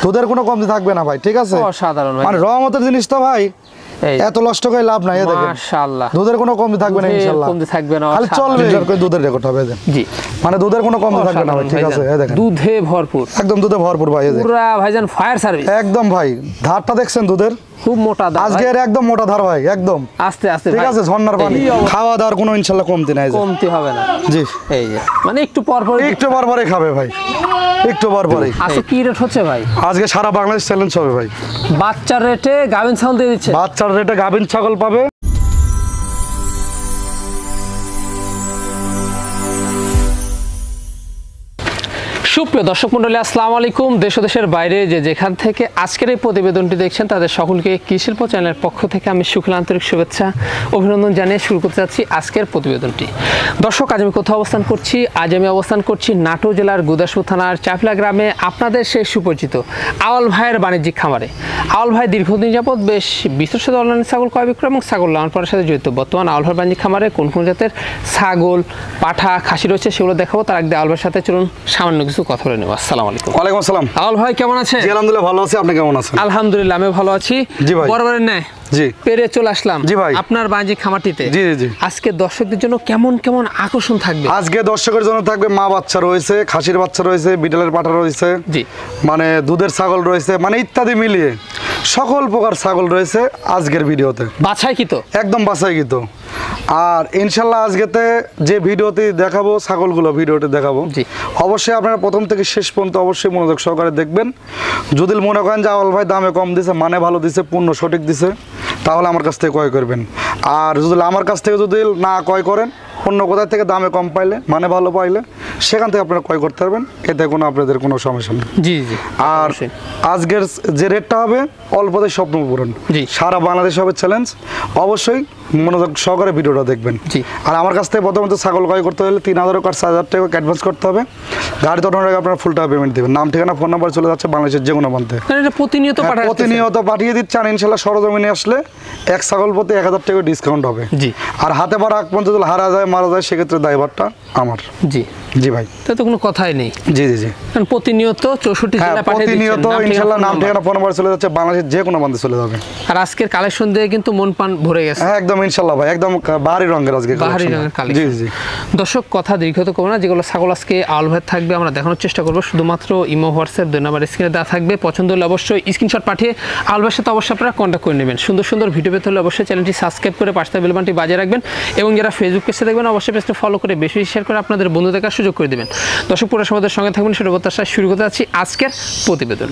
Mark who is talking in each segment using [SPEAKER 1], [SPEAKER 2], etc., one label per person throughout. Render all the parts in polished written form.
[SPEAKER 1] দুধের কোনো কমতি থাকবে না ভাই, ঠিক আছে?
[SPEAKER 2] অসাধারণ ভাই,
[SPEAKER 1] মানে রহমতের জিনিস তো ভাই, এত নষ্ট করে লাভ নাই। দেখেন
[SPEAKER 2] মাশাআল্লাহ,
[SPEAKER 1] দুধের কোনো কমতি থাকবে না ইনশাআল্লাহ,
[SPEAKER 2] কমতি থাকবে না,
[SPEAKER 1] খালি চলবে দুধের রেকর্ড হবে।
[SPEAKER 2] জি,
[SPEAKER 1] মানে দুধের কোনো কমতি থাকবে না ভাই, ঠিক আছে? এই দেখেন
[SPEAKER 2] দুধে ভরপুর,
[SPEAKER 1] একদম দুধে ভরপুর ভাই, এই
[SPEAKER 2] পুরো ভাইজান ফায়ার সার্ভিস
[SPEAKER 1] একদম ভাই। ধারটা দেখছেন দুধের,
[SPEAKER 2] খুব মোটা ধার,
[SPEAKER 1] আজকে একদম মোটা ধার ভাই, একদম
[SPEAKER 2] আস্তে আস্তে,
[SPEAKER 1] ঠিক আছে? ঝর্ণার পানি, খাওয়া দাওয়ার কোনো ইনশাআল্লাহ কমতি নাই,
[SPEAKER 2] কমতি হবে না।
[SPEAKER 1] জি,
[SPEAKER 2] এই যে মানে একটু পর
[SPEAKER 1] পরে খাবে ভাই, একটু পর পরে।
[SPEAKER 2] আচ্ছা, কি রেট হচ্ছে ভাই
[SPEAKER 1] আজকে? সারা বাংলাদেশ চ্যালেঞ্জ হবে ভাই,
[SPEAKER 2] বাচ্চার রেটে গাভিন ছাগল দিয়ে দিচ্ছে,
[SPEAKER 1] বাচ্চার রেটে গাভিন ছাগল পাবে।
[SPEAKER 2] সুপ্রিয় দর্শক মণ্ডলী, আসসালামু আলাইকুম। দেশ ও দেশের বাইরে যে যেখান থেকে আজকের এই প্রতিবেদনটি দেখছেন তাদের সকলকে কৃষিশিল্প চ্যানেলের পক্ষ থেকে আমি শুক্লা আন্তরিক শুভেচ্ছা অভিনন্দন জানিয়ে শুরু করতে যাচ্ছি আজকের প্রতিবেদনটি। দর্শক, আজ আমি কোথাও অবস্থান করছি? আজ আমি অবস্থান করছি নাটোর জেলার গুদাসপুর থানার চাপলা গ্রামে, আপনাদের সেই সুপরিচিত আওয়াল ভাইয়ের বাণিজ্যিক খামারে। আওয়াল ভাই দীর্ঘদিন যাবৎ বেশ বিস্তৃত অনলাইনে ছাগল ক্রয় বিক্রয় এবং ছাগল লালন পালনের সাথে জড়িত। বর্তমান আওয়াল ভাইয়ের বাণিজ্যিক খামারে কোন কোন জাতের ছাগল, পাঠা, খাসি রয়েছে সেগুলো দেখাবো। তার আগে আওয়াল ভাইয়ের সাথে চলুন সামান্য কিছু কথা বলে নেব। আসসালামু আলাইকুম।
[SPEAKER 1] ওয়ালাইকুম আসসালাম।
[SPEAKER 2] আওয়াল ভাই কেমন আছে?
[SPEAKER 1] জি আলহামদুলিল্লাহ ভালো আছি, আপনি কেমন আছেন?
[SPEAKER 2] আলহামদুলিল্লাহ আমি ভালো আছি।
[SPEAKER 1] জি ভাই।
[SPEAKER 2] বরাবরের ন্যায়
[SPEAKER 1] জি
[SPEAKER 2] পেরে চলে আসলাম
[SPEAKER 1] জি ভাই
[SPEAKER 2] আপনার বাণিজ্যিক খামারটিতে।
[SPEAKER 1] জি জি জি।
[SPEAKER 2] আজকে দর্শকদের জন্য কেমন কেমন আকর্ষণ থাকবে?
[SPEAKER 1] আজকে দর্শকের জন্য থাকবে মা বাচ্চা রয়েছে, খাসির বাচ্চা রয়েছে, বিটলের পাঠা রয়েছে,
[SPEAKER 2] জি,
[SPEAKER 1] মানে দুধের ছাগল রয়েছে, মানে ইত্যাদি মিলিয়ে সকল প্রকার ছাগল রয়েছে আজকের ভিডিওতে।
[SPEAKER 2] বাছাইকৃত,
[SPEAKER 1] একদম বাছাইকৃত। আর ইনশাল্লাহ আজকেতে যে ভিডিওতে দেখাবো ছাগলগুলো, ভিডিওতে দেখাবো,
[SPEAKER 2] জি,
[SPEAKER 1] অবশ্যই আপনারা প্রথম থেকে শেষ পর্যন্ত অবশ্যই মনোযোগ সহকারে দেখবেন। যদি মনে করেন যে আওয়াল ভাই দামে কম দিছে, মানে ভালো দিছে, পূর্ণ সঠিক দিছে, তাহলে আমার কাছ থেকে ক্রয় করবেন। আর যদি আমার কাছ থেকে যদি না ক্রয় করেন, অন্য কোথায় থেকে দামে কম পাইলে, মানে ভালো পাইলে, সেখান থেকে আপনারা ক্রয় করতে পারবেন, এতে কোনো আপনাদের কোনো সমস্যা নেই।
[SPEAKER 2] জি জি।
[SPEAKER 1] আর আজকের যে রেটটা হবে অল্পতে স্বপ্ন পূরণ, সারা বাংলাদেশ হবে চ্যালেঞ্জ। অবশ্যই মনোযোগ সহকারে ভিডিওটা দেখবেন। আর আমার কাছ থেকে প্রথমত ছাগল ক্রয় করতে হলে 3000 টাকা 4000 টাকা অ্যাডভান্স করতে হবে। গাড়ি তখন আগে আপনারা ফুল টাকা পেমেন্ট দেবেন। নাম ঠিকানা ফোন নাম্বার চলে যাচ্ছে বাংলাদেশের যে কোনো প্রান্তে, প্রতিনিয়ত পাঠিয়ে দিচ্ছে। আর ইনশাল্লাহ সরজমিনে আসলে এক ছাগল প্রতি 1000 টাকা ডিসকাউন্ট হবে। আর হাতে পারা আগ পর্যন্ত যদি হারা যায়, মারা যায়, সেক্ষেত্রে দায়ভারটা আমার। জি জি ভাই, তাতে তো কোনো কথাই নেই। জি জি জি, প্রতিনিয়ত 64 জেলা পাঠিয়ে দিচ্ছেন, প্রতিনিয়ত ইনশাআল্লাহ নাম ঠিকানা ফোন নাম্বার চলে যাচ্ছে, বাংলাদেশের যে কোনো প্রান্তে চলে যাবে। আর আজকের কালেকশন দিয়ে কিন্তু মন প্রাণ ভরে গেছে। হ্যাঁ একদম ইনশাআল্লাহ ভাই, একদম বাহারি রঙের আজকে বাহারি রঙের কালেকশন। জি জি। দর্শক কথা দীর্ঘত করব না, যেগুলো ছাগল আজকে আওয়াল ভাই থাকবে আমরা দেখানোর চেষ্টা করব। শুধুমাত্র ইমো, হোয়াটসঅ্যাপ 2 নাম্বার স্ক্রিনে দেওয়া থাকবে। পছন্দ হলে অবশ্যই স্ক্রিনশট পাঠিয়ে আওয়াল ভাইয়ের সাথে অবশ্যই আপনারা কন্ট্যাক্ট করে নেবেন। সুন্দর সুন্দর ভিডিও পেতে হলে অবশ্যই চ্যানেলটি সাবস্ক্রাইব করে পাশে বেল বাটনটি বাজিয়ে রাখবেন এবং যারা ফেসবুক পেজে দেখবেন অবশ্যই পেজটি ফলো করে বেশি শেয়ার করে আপনাদের বন্ধু দেখার সুযোগ করে দেবেন। দর্শক পুরো সমাজের সঙ্গে থাকবেন, সেটা প্রত্যাশা শুরু করতে যাচ্ছি আজকের প্রতিবেদন।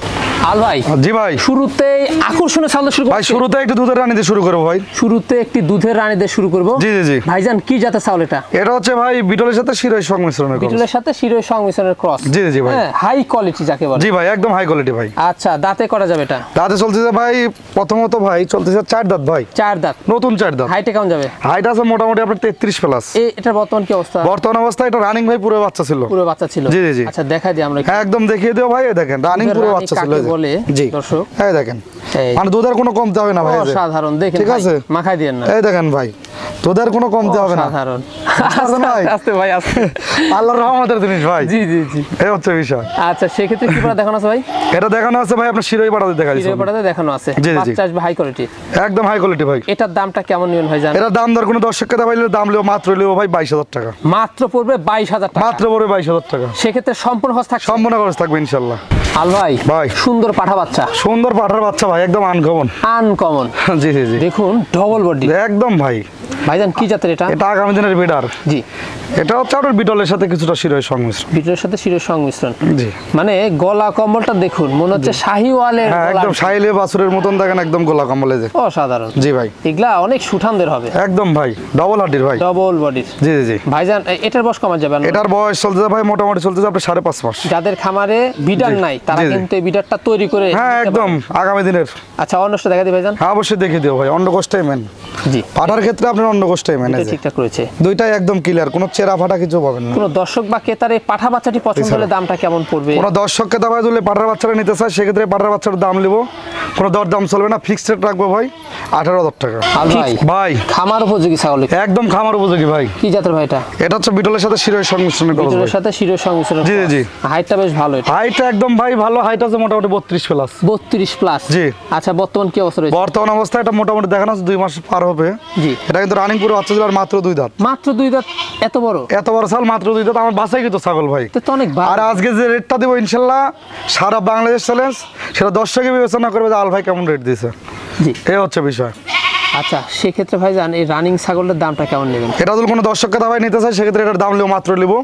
[SPEAKER 1] আল ভাই, জি ভাই, শুরুতেই আকর্ষণীয় ছাগল শুরু করব ভাই। শুরুতে একটু দুধের রানী দিয়ে শুরু করব ভাই। শুরুতে একটি দুধের রানী দিয়ে শুরু করব। জি জি জি। ভাইজান কি জাতের ছাগল এটা? এটা হচ্ছে ভাই বিটলের সাথে শিরোই সংমিশ্রণের ক্রস। বিটলের সাথে শিরোই সংমিশ্রণের ক্রস। জি জি ভাই, হাই কোয়ালিটি যাকে বলে। জি ভাই, একদম হাই কোয়ালিটি ভাই। আচ্ছা, দাঁতে করা যাবে এটা? দাঁতে চলতেছে ভাই, প্রথমত ভাই চলতেছে 4 দাঁত ভাই। 4 দাঁত, নতুন 4 দাঁত। হাইটে কেমন যাবে? হাইট আছে মোটামুটি আপনার 33 প্লাস। এটা বর্তমান কি অবস্থা? বর্তমান অবস্থা এটা রানিং ভাই, পুরো বাচ্চা ছিল। পুরো বাচ্চা ছিল। জি জি জি। আচ্ছা দেখাই দিই আমরা। হ্যাঁ একদম দেখিয়ে দিও ভাই। দেখেন রানিং পুরো বাচ্চা ছিল বলে। জি দর্শক, এই দেখেন, মানে দুধের কোনো কমতে হবে না ভাই। সাধারণ দেখেন, ঠিক আছে, মাখাই দেন না। এই দেখেন ভাই, দুধের কোনো কমতে হবে না। সাধারণ আস্তে ভাই, আস্তে, আল্লাহর রহমতের জিনিস ভাই। জি জি জি, এই হচ্ছে বিষয়। আচ্ছা সেক্ষেত্রে কি পাটা দেখানো আছে ভাই? এটা দেখানো আছে ভাই আপনার শিরোই পাটাতে দেখাই দিছি। শিরোই পাটাতে দেখানো আছে। বাচ্চা আসবে হাই কোয়ালিটি, একদম হাই কোয়ালিটি ভাই। এটার দামটা কেমন নিবেন ভাই জানেন? এটার দাম দর কোনো দর্শককে দাবাইলে দাম লিও মাত্র লিও ভাই 22000 টাকা। মাত্র পড়বে 22000 টাকা। মাত্র পড়বে 22000 টাকা। সেক্ষেত্রে সম্পূর্ণ খরচ থাকবে? সম্পূর্ণ খরচ থাকবে ইনশাআল্লাহ। আল ভাই, ভাই সুন্দর পাঠা বাচ্চা, সুন্দর পাঠার বাচ্চা ভাই, একদম আনকমন। আনকমন, জি জি জি। দেখুন ডবল বডি একদম ভাই। ভাইজান কি জাতের এটা? এটা আগামী দিনের বিডার। জি, এটা হচ্ছে আপনার বিটলের সাথে কিছুটা শিরোই সংমিশ্রণ। বিটলের সাথে শিরোই সংমিশ্রণ। জি, মানে গলা কম্বলটা দেখুন, মনে হচ্ছে শাহিওয়ালের গলা। একদম শাহিলে বাছুরের মতন দেখেন, একদম গলা কম্বলে যে অসাধারণ। জি ভাই, এগুলা অনেক সুঠামদের হবে। একদম ভাই, ডবল হার্ডির ভাই, ডবল বডির। জি জি জি। ভাইজান এটার বয়স কমা যাবে? এটার বয়স চলতে ভাই মোটামুটি চলতে যাবে 5.5 মাস। যাদের খামারে বিডার নাই তারা কিন্তু এই বিডারটা তৈরি করে, হ্যাঁ একদম আগামী দিনের। আচ্ছা অন্যটা দেখা দিই ভাইজান। হ্যাঁ অবশ্যই দেখিয়ে দিও ভাই, অন্য কোষ্টাই মেন। জি, পাঠার ক্ষেত্রে আপনার অন্য কোষ্টাই মেন। এটা ঠিকঠাক করেছে, দুইটাই একদম ক্লিয়ার, কোনো চেরা ফাটা কিছু পাবেন না। কোনো দর্শক বা ক্রেতার এই পাঠা বাচ্চাটি পছন্দ হলে দামটা কেমন পড়বে? কোনো দর্শক ক্রেতা ভাই যদি পাঠার বাচ্চাটা নিতে চায় সেক্ষেত্রে পাঠার বাচ্চার দাম নেব, কোনো দর দাম চলবে না, ফিক্সড রেট রাখবো ভাই। 18,000 টাকা।
[SPEAKER 2] ভাই খামার উপযোগী ছাগল,
[SPEAKER 1] একদম খামার উপযোগী ভাই।
[SPEAKER 2] কি জাতের ভাই এটা?
[SPEAKER 1] এটা হচ্ছে বিটলের সাথে শিরোর সংমিশ্রণ করা,
[SPEAKER 2] বিটলের সাথে শিরোর সংমিশ্রণ।
[SPEAKER 1] জি জি।
[SPEAKER 2] হাইটটা বেশ ভালো, এটা
[SPEAKER 1] হাইটটা একদম ভাই ভালো, হাইট আছে মোটামুটি 32 প্লাস।
[SPEAKER 2] 32 প্লাস,
[SPEAKER 1] জি।
[SPEAKER 2] আচ্ছা বর্তমান কি অবস্থা রয়েছে?
[SPEAKER 1] বর্তমান অবস্থা এটা মোটামুটি দেখানো আছে 2 মাস পার হবে।
[SPEAKER 2] জি।
[SPEAKER 1] এটা কিন্তু রানিং পুরো বাচ্চা ছিল, আর মাত্র 2 দাঁত।
[SPEAKER 2] মাত্র 2 দাঁত? এত বড়
[SPEAKER 1] ছাগল, মাত্র 2 দাঁত। আমার বাসায় কিন্তু ছাগল ভাই,
[SPEAKER 2] তো অনেক ভালো।
[SPEAKER 1] আর আজকে যে রেটটা দেবো ইনশাল্লাহ সারা বাংলাদেশ চ্যালেঞ্জ, সেটা দর্শকে বিবেচনা করবে যে আল ভাই কেমন রেট দিয়েছে।
[SPEAKER 2] জি,
[SPEAKER 1] এই হচ্ছে বিষয়।
[SPEAKER 2] আচ্ছা সেক্ষেত্রে ভাই জান এই রানিং ছাগলের দামটা কেমন নেবেন?
[SPEAKER 1] এটা যদি কোনো দর্শককে দাবাই নিতে চায় সেক্ষেত্রে এটার দাম নেবো মাত্র নেবো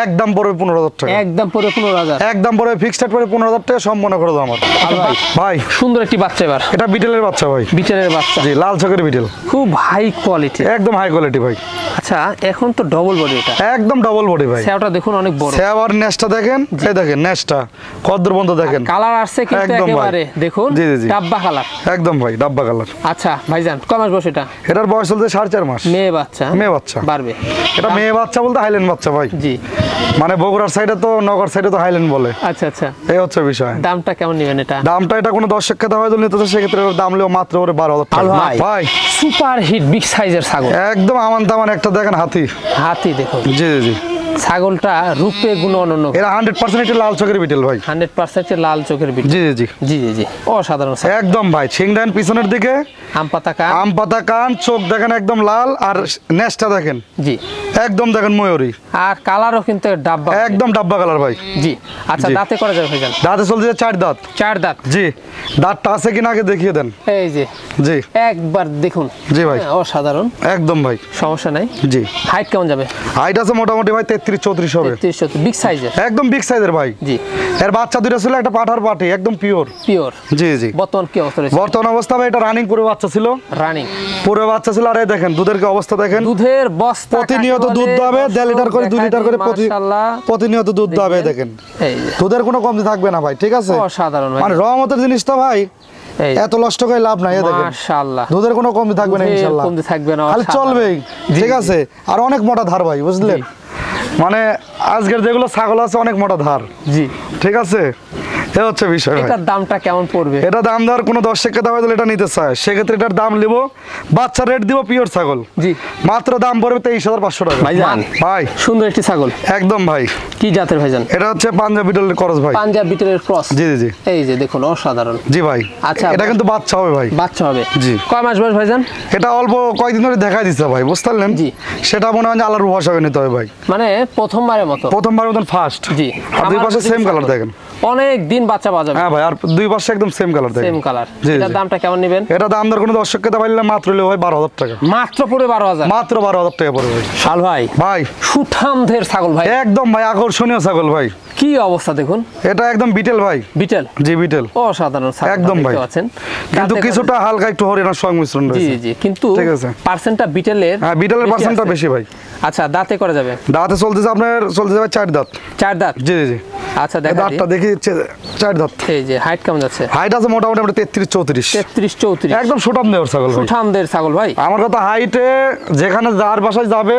[SPEAKER 1] একদম পড়বে 15,000 টাকা।
[SPEAKER 2] একদম পড়বে 15,000?
[SPEAKER 1] একদম পড়বে ফিক্সড রেট পড়বে 15,000 টাকা, সম্পূর্ণ করে দাও আমার
[SPEAKER 2] ভাই।
[SPEAKER 1] ভাই
[SPEAKER 2] সুন্দর একটি বাচ্চা, এবার
[SPEAKER 1] এটা বিটেলের বাচ্চা ভাই।
[SPEAKER 2] বিটেলের বাচ্চা?
[SPEAKER 1] জি, লাল চোখের বিটেল,
[SPEAKER 2] খুব হাই কোয়ালিটি,
[SPEAKER 1] একদম হাই কোয়ালিটি ভাই।
[SPEAKER 2] আচ্ছা এখন তো ডবল বডি, এটা
[SPEAKER 1] একদম ডবল বডি ভাই।
[SPEAKER 2] সেওটা দেখুন অনেক বড়।
[SPEAKER 1] সেওয়ার নেস্টটা দেখেন, এই দেখেন নেস্টটা কদ্দুর বন্ধ দেখেন।
[SPEAKER 2] কালার আসছে কিন্তু
[SPEAKER 1] একদম ভাই।
[SPEAKER 2] একেবারে দেখুন,
[SPEAKER 1] জি জি জি,
[SPEAKER 2] ডাব্বা কালার,
[SPEAKER 1] একদম ভাই ডাব্বা কালার।
[SPEAKER 2] আচ্ছা ভাইজান কয় মাস বয়স এটা?
[SPEAKER 1] এটার বয়স চলছে 4.5 মাস।
[SPEAKER 2] মেয়ে বাচ্চা?
[SPEAKER 1] মেয়ে বাচ্চা।
[SPEAKER 2] বাড়বে
[SPEAKER 1] এটা মেয়ে বাচ্চা বলতে হাইল্যান্ড বাচ্চা ভাই।
[SPEAKER 2] জি।
[SPEAKER 1] মানে বগুড়ার সাইডে তো, নগর সাইডে তো হাইল্যান্ড বলে।
[SPEAKER 2] আচ্ছা আচ্ছা,
[SPEAKER 1] এই হচ্ছে বিষয়।
[SPEAKER 2] দামটা কেমন নেবেন এটা?
[SPEAKER 1] দামটা এটা কোনো দর্শককে দেওয়া হয়তো নিতে চায় সেক্ষেত্রে এর দাম নেবো মাত্র করে 12,000 টাকা ভাই।
[SPEAKER 2] সুপার হিট বিগ সাইজের ছাগল,
[SPEAKER 1] একদম আমান তামান একটা দেখেন হাতি।
[SPEAKER 2] হাতি দেখুন।
[SPEAKER 1] জি জি জি।
[SPEAKER 2] ছাগলটা রূপে গুণ অনন্য,
[SPEAKER 1] এরা 100% একটা লাল চোখের বিটেল ভাই।
[SPEAKER 2] 100% লাল চোখের বিট।
[SPEAKER 1] জি জি জি
[SPEAKER 2] জি জি জি, অসাধারণ ছাগল।
[SPEAKER 1] একদম ভাই। সিংডান পিছনের দিকে,
[SPEAKER 2] আম পাতা কান,
[SPEAKER 1] আম পাতা কান, চোখ দেখেন একদম লাল, আর নেস্টটা দেখেন
[SPEAKER 2] জি
[SPEAKER 1] একদম দেখেন ময়ূরী,
[SPEAKER 2] আর কালারও কিন্তু ডাব্বা,
[SPEAKER 1] একদম ডাব্বা কালার ভাই।
[SPEAKER 2] জি। আচ্ছা
[SPEAKER 1] জি।
[SPEAKER 2] দাঁতে করা যাবে ভাইজান?
[SPEAKER 1] দাঁতে চলছে 4 দাঁত।
[SPEAKER 2] 4 দাঁত?
[SPEAKER 1] জি। দাঁতটা আছে কিনা আগে দেখিয়ে দেন।
[SPEAKER 2] এই যে
[SPEAKER 1] জি
[SPEAKER 2] একবার দেখুন।
[SPEAKER 1] জি ভাই,
[SPEAKER 2] অসাধারণ,
[SPEAKER 1] একদম ভাই,
[SPEAKER 2] সমস্যা নাই।
[SPEAKER 1] জি।
[SPEAKER 2] হাইট কেমন যাবে?
[SPEAKER 1] হাইট আছে মোটামুটি ভাই 33-34 হবে।
[SPEAKER 2] 33 বিগ সাইজের,
[SPEAKER 1] একদম বিগ সাইজের ভাই।
[SPEAKER 2] জি।
[SPEAKER 1] এর বাচ্চা দুটো ছিল, একটা পাঠার পাটি, একদম পিওর।
[SPEAKER 2] পিওর?
[SPEAKER 1] জি জি।
[SPEAKER 2] বর্তমান কি অবস্থা রয়েছে?
[SPEAKER 1] বর্তমান অবস্থা ভাই এটা রানিং পুরো বাচ্চা ছিল,
[SPEAKER 2] রানিং
[SPEAKER 1] পুরো বাচ্চা ছিল। আর এই দেখেন দুধের কি অবস্থা দেখেন।
[SPEAKER 2] দুধের বস্তা
[SPEAKER 1] প্রতিনিয়ত দুধ দেবে 1.5 লিটার করে 2 লিটার করে প্রতিনিয়ত দুধ দেবে দেখেন।
[SPEAKER 2] এই যে
[SPEAKER 1] দুধের কোনো কমতি থাকবে না ভাই, ঠিক আছে?
[SPEAKER 2] অসাধারণ ভাই,
[SPEAKER 1] মানে রহমতের জিনিস তো ভাই,
[SPEAKER 2] এই
[SPEAKER 1] এত নষ্ট করে লাভ নাই। এই দেখেন
[SPEAKER 2] মাশাআল্লাহ,
[SPEAKER 1] দুধের কোনো কমতি থাকবে না ইনশাআল্লাহ,
[SPEAKER 2] কমতি থাকবে না,
[SPEAKER 1] খালি চলবেই, ঠিক আছে? আর অনেক মোটা ধার ভাই, বুঝলেন? মানে আজকের যেগুলো ছাগল আছে অনেক মোটা ধার।
[SPEAKER 2] জি,
[SPEAKER 1] ঠিক আছে, এই হচ্ছে বিষয়।
[SPEAKER 2] এটার দামটা কেমন পড়বে?
[SPEAKER 1] এটা দাম দেওয়ার কোনো দর্শককে দাম দিলে এটা নিতে চায় সেক্ষেত্রে এটার দাম নিব, বাচ্চা রেট দিব পিওর ছাগল,
[SPEAKER 2] জি,
[SPEAKER 1] মাত্র দাম পড়বে 23,500 টাকা।
[SPEAKER 2] ভাইজান
[SPEAKER 1] ভাই
[SPEAKER 2] সুন্দর একটি ছাগল,
[SPEAKER 1] একদম ভাই।
[SPEAKER 2] কি জাতের ভাইজান?
[SPEAKER 1] এটা হচ্ছে পাঞ্জাব বিটলের ক্রস ভাই।
[SPEAKER 2] পাঞ্জাব বিটলের ক্রস?
[SPEAKER 1] জি জি জি।
[SPEAKER 2] এই যে দেখুন অসাধারণ।
[SPEAKER 1] জি ভাই।
[SPEAKER 2] আচ্ছা
[SPEAKER 1] এটা কিন্তু বাচ্চা হবে ভাই,
[SPEAKER 2] বাচ্চা হবে।
[SPEAKER 1] জি।
[SPEAKER 2] কয় মাস বয়স ভাইজান?
[SPEAKER 1] এটা অল্প কয়েকদিন ধরে দেখাই দিচ্ছে ভাই, বুঝতে পারলেন?
[SPEAKER 2] জি।
[SPEAKER 1] সেটা মনে হয় যে আল্লাহর ভরসা করে নিতে হবে ভাই,
[SPEAKER 2] মানে প্রথমবারের মতো,
[SPEAKER 1] প্রথমবার মতন ফার্স্ট।
[SPEAKER 2] জি।
[SPEAKER 1] আর দুই পাশে সেম কালার দেখেন,
[SPEAKER 2] অনেক দিন বাচ্চা পাওয়া যাবে।
[SPEAKER 1] হ্যাঁ ভাই, আর দুই পাশে একদম সেম কালার দেখেন,
[SPEAKER 2] সেম কালার।
[SPEAKER 1] জি,
[SPEAKER 2] এটার
[SPEAKER 1] জি।
[SPEAKER 2] দামটা কেমন নেবেন?
[SPEAKER 1] এটা দাম দর কোনো দর্শককে দাম দিলে মাত্র হলো ভাই 12,000 টাকা।
[SPEAKER 2] মাত্র পুরো 12,000?
[SPEAKER 1] মাত্র 12,000 টাকা পড়বে ভাই।
[SPEAKER 2] শাল ভাই,
[SPEAKER 1] ভাই
[SPEAKER 2] সুঠামদের ছাগল ভাই,
[SPEAKER 1] একদম ভাই আকর্ষণীয় ছাগল ভাই।
[SPEAKER 2] কি অবস্থা দেখুন।
[SPEAKER 1] এটা একদম বিটেল ভাই।
[SPEAKER 2] বিটেল?
[SPEAKER 1] জি বিটেল।
[SPEAKER 2] অসাধারণ ছাগল
[SPEAKER 1] একদম ভাই।
[SPEAKER 2] আছেন
[SPEAKER 1] কিন্তু কিছুটা হালকা একটু হরিণার সংমিশ্রণ
[SPEAKER 2] জি
[SPEAKER 1] রয়েছে।
[SPEAKER 2] জি, কিন্তু
[SPEAKER 1] ঠিক আছে,
[SPEAKER 2] পার্সেন্টটা বিটেলের,
[SPEAKER 1] হ্যাঁ বিটেলের পার্সেন্টটা বেশি ভাই।
[SPEAKER 2] আচ্ছা দাঁতে করা যাবে?
[SPEAKER 1] দাঁতে চলতেছে আপনার, চলতেছে ভাই 4 দাঁত।
[SPEAKER 2] 4 দাঁত?
[SPEAKER 1] জি জি জি।
[SPEAKER 2] আচ্ছা দেখা
[SPEAKER 1] দাঁতটা দেখি 4 দাঁত।
[SPEAKER 2] এই যে হাইট কেমন যাচ্ছে?
[SPEAKER 1] হাইট আছে মোটামুটি আমরা 33-34।
[SPEAKER 2] 33-34?
[SPEAKER 1] একদম সুঠাম দেওয়ার ছাগল ভাই।
[SPEAKER 2] সুঠামদের ছাগল ভাই।
[SPEAKER 1] আমার কথা হাইটে যেখানে যার বাসায় যাবে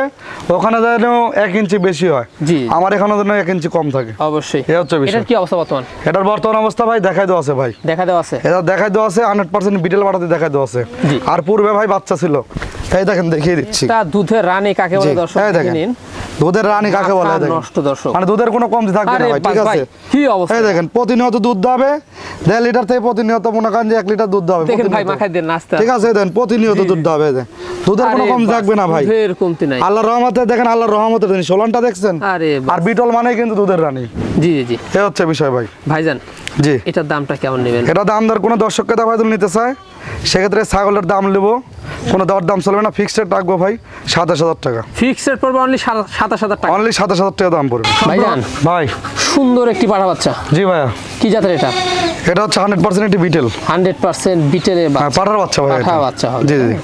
[SPEAKER 1] ওখানে যেন 1 ইঞ্চি বেশি হয়,
[SPEAKER 2] জি।
[SPEAKER 1] আমার এখানে যেন 1 ইঞ্চি কম থাকে।
[SPEAKER 2] অবশ্যই।
[SPEAKER 1] এই হচ্ছে বিষয়।
[SPEAKER 2] এটার কি অবস্থা বর্তমান?
[SPEAKER 1] এটার বর্তমান অবস্থা ভাই দেখাই দেওয়া আছে ভাই।
[SPEAKER 2] দেখা দেওয়া আছে?
[SPEAKER 1] এটা দেখাই দেওয়া আছে 100% বিটেল বাটাতে দেখাই দেওয়া আছে।
[SPEAKER 2] জি।
[SPEAKER 1] আর পূর্বে ভাই বাচ্চা ছিল, এই দেখেন দেখিয়ে দিচ্ছি।
[SPEAKER 2] তা দুধের রানী কাকে বলে দর্শক
[SPEAKER 1] দেখেন
[SPEAKER 2] নিন।
[SPEAKER 1] দুধের রানী কাকে বলে দেখেন।
[SPEAKER 2] নষ্ট দর্শক,
[SPEAKER 1] মানে দুধের কোনো কমতি থাকবে না ভাই, ঠিক আছে?
[SPEAKER 2] কি অবস্থা
[SPEAKER 1] এই দেখেন প্রতিনিয়ত দুধ দেবে 1.5 লিটার থেকে প্রতিনিয়ত মনে করেন যে 1 লিটার দুধ দেবে
[SPEAKER 2] দেখেন ভাই,
[SPEAKER 1] প্রতিনিয়ত।
[SPEAKER 2] মাখাই দেন নাস্তা,
[SPEAKER 1] ঠিক আছে, দেন প্রতিনিয়ত দুধ দেবে, দুধের কোনো কমতি থাকবে না ভাই।
[SPEAKER 2] দুধের কমতি নাই।
[SPEAKER 1] আল্লাহর রহমতে দেখেন, আল্লাহর রহমতের জিনিস সোলানটা দেখছেন।
[SPEAKER 2] আরে
[SPEAKER 1] আর বিটল মানে কিন্তু দুধের রানী।
[SPEAKER 2] জি জি জি।
[SPEAKER 1] এই হচ্ছে বিষয় ভাই।
[SPEAKER 2] ভাইজান
[SPEAKER 1] জি।
[SPEAKER 2] এটার দামটা কেমন নেবেন?
[SPEAKER 1] এটা দাম দর কোনো দর্শককে দাম হয়তো নিতে চায় সেক্ষেত্রে ছাগলের দাম নেব, কোনো দর দাম চলবে না, ফিক্সড রেট রাখবো ভাই 27,000 টাকা।
[SPEAKER 2] ফিক্সড রেট পড়বে অনলি 27,000 টাকা?
[SPEAKER 1] অনলি 27,000 টাকা দাম পড়বে
[SPEAKER 2] ভাইজান।
[SPEAKER 1] ভাই
[SPEAKER 2] সুন্দর একটি পাঠা বাচ্চা।
[SPEAKER 1] জি ভাইয়া।
[SPEAKER 2] কি জাতের এটা?
[SPEAKER 1] এটা হচ্ছে 100% একটি বিটেল।
[SPEAKER 2] 100% বিটেলের বাচ্চা?
[SPEAKER 1] পাঠার বাচ্চা ভাই।
[SPEAKER 2] পাঠা বাচ্চা হবে?
[SPEAKER 1] জি জি।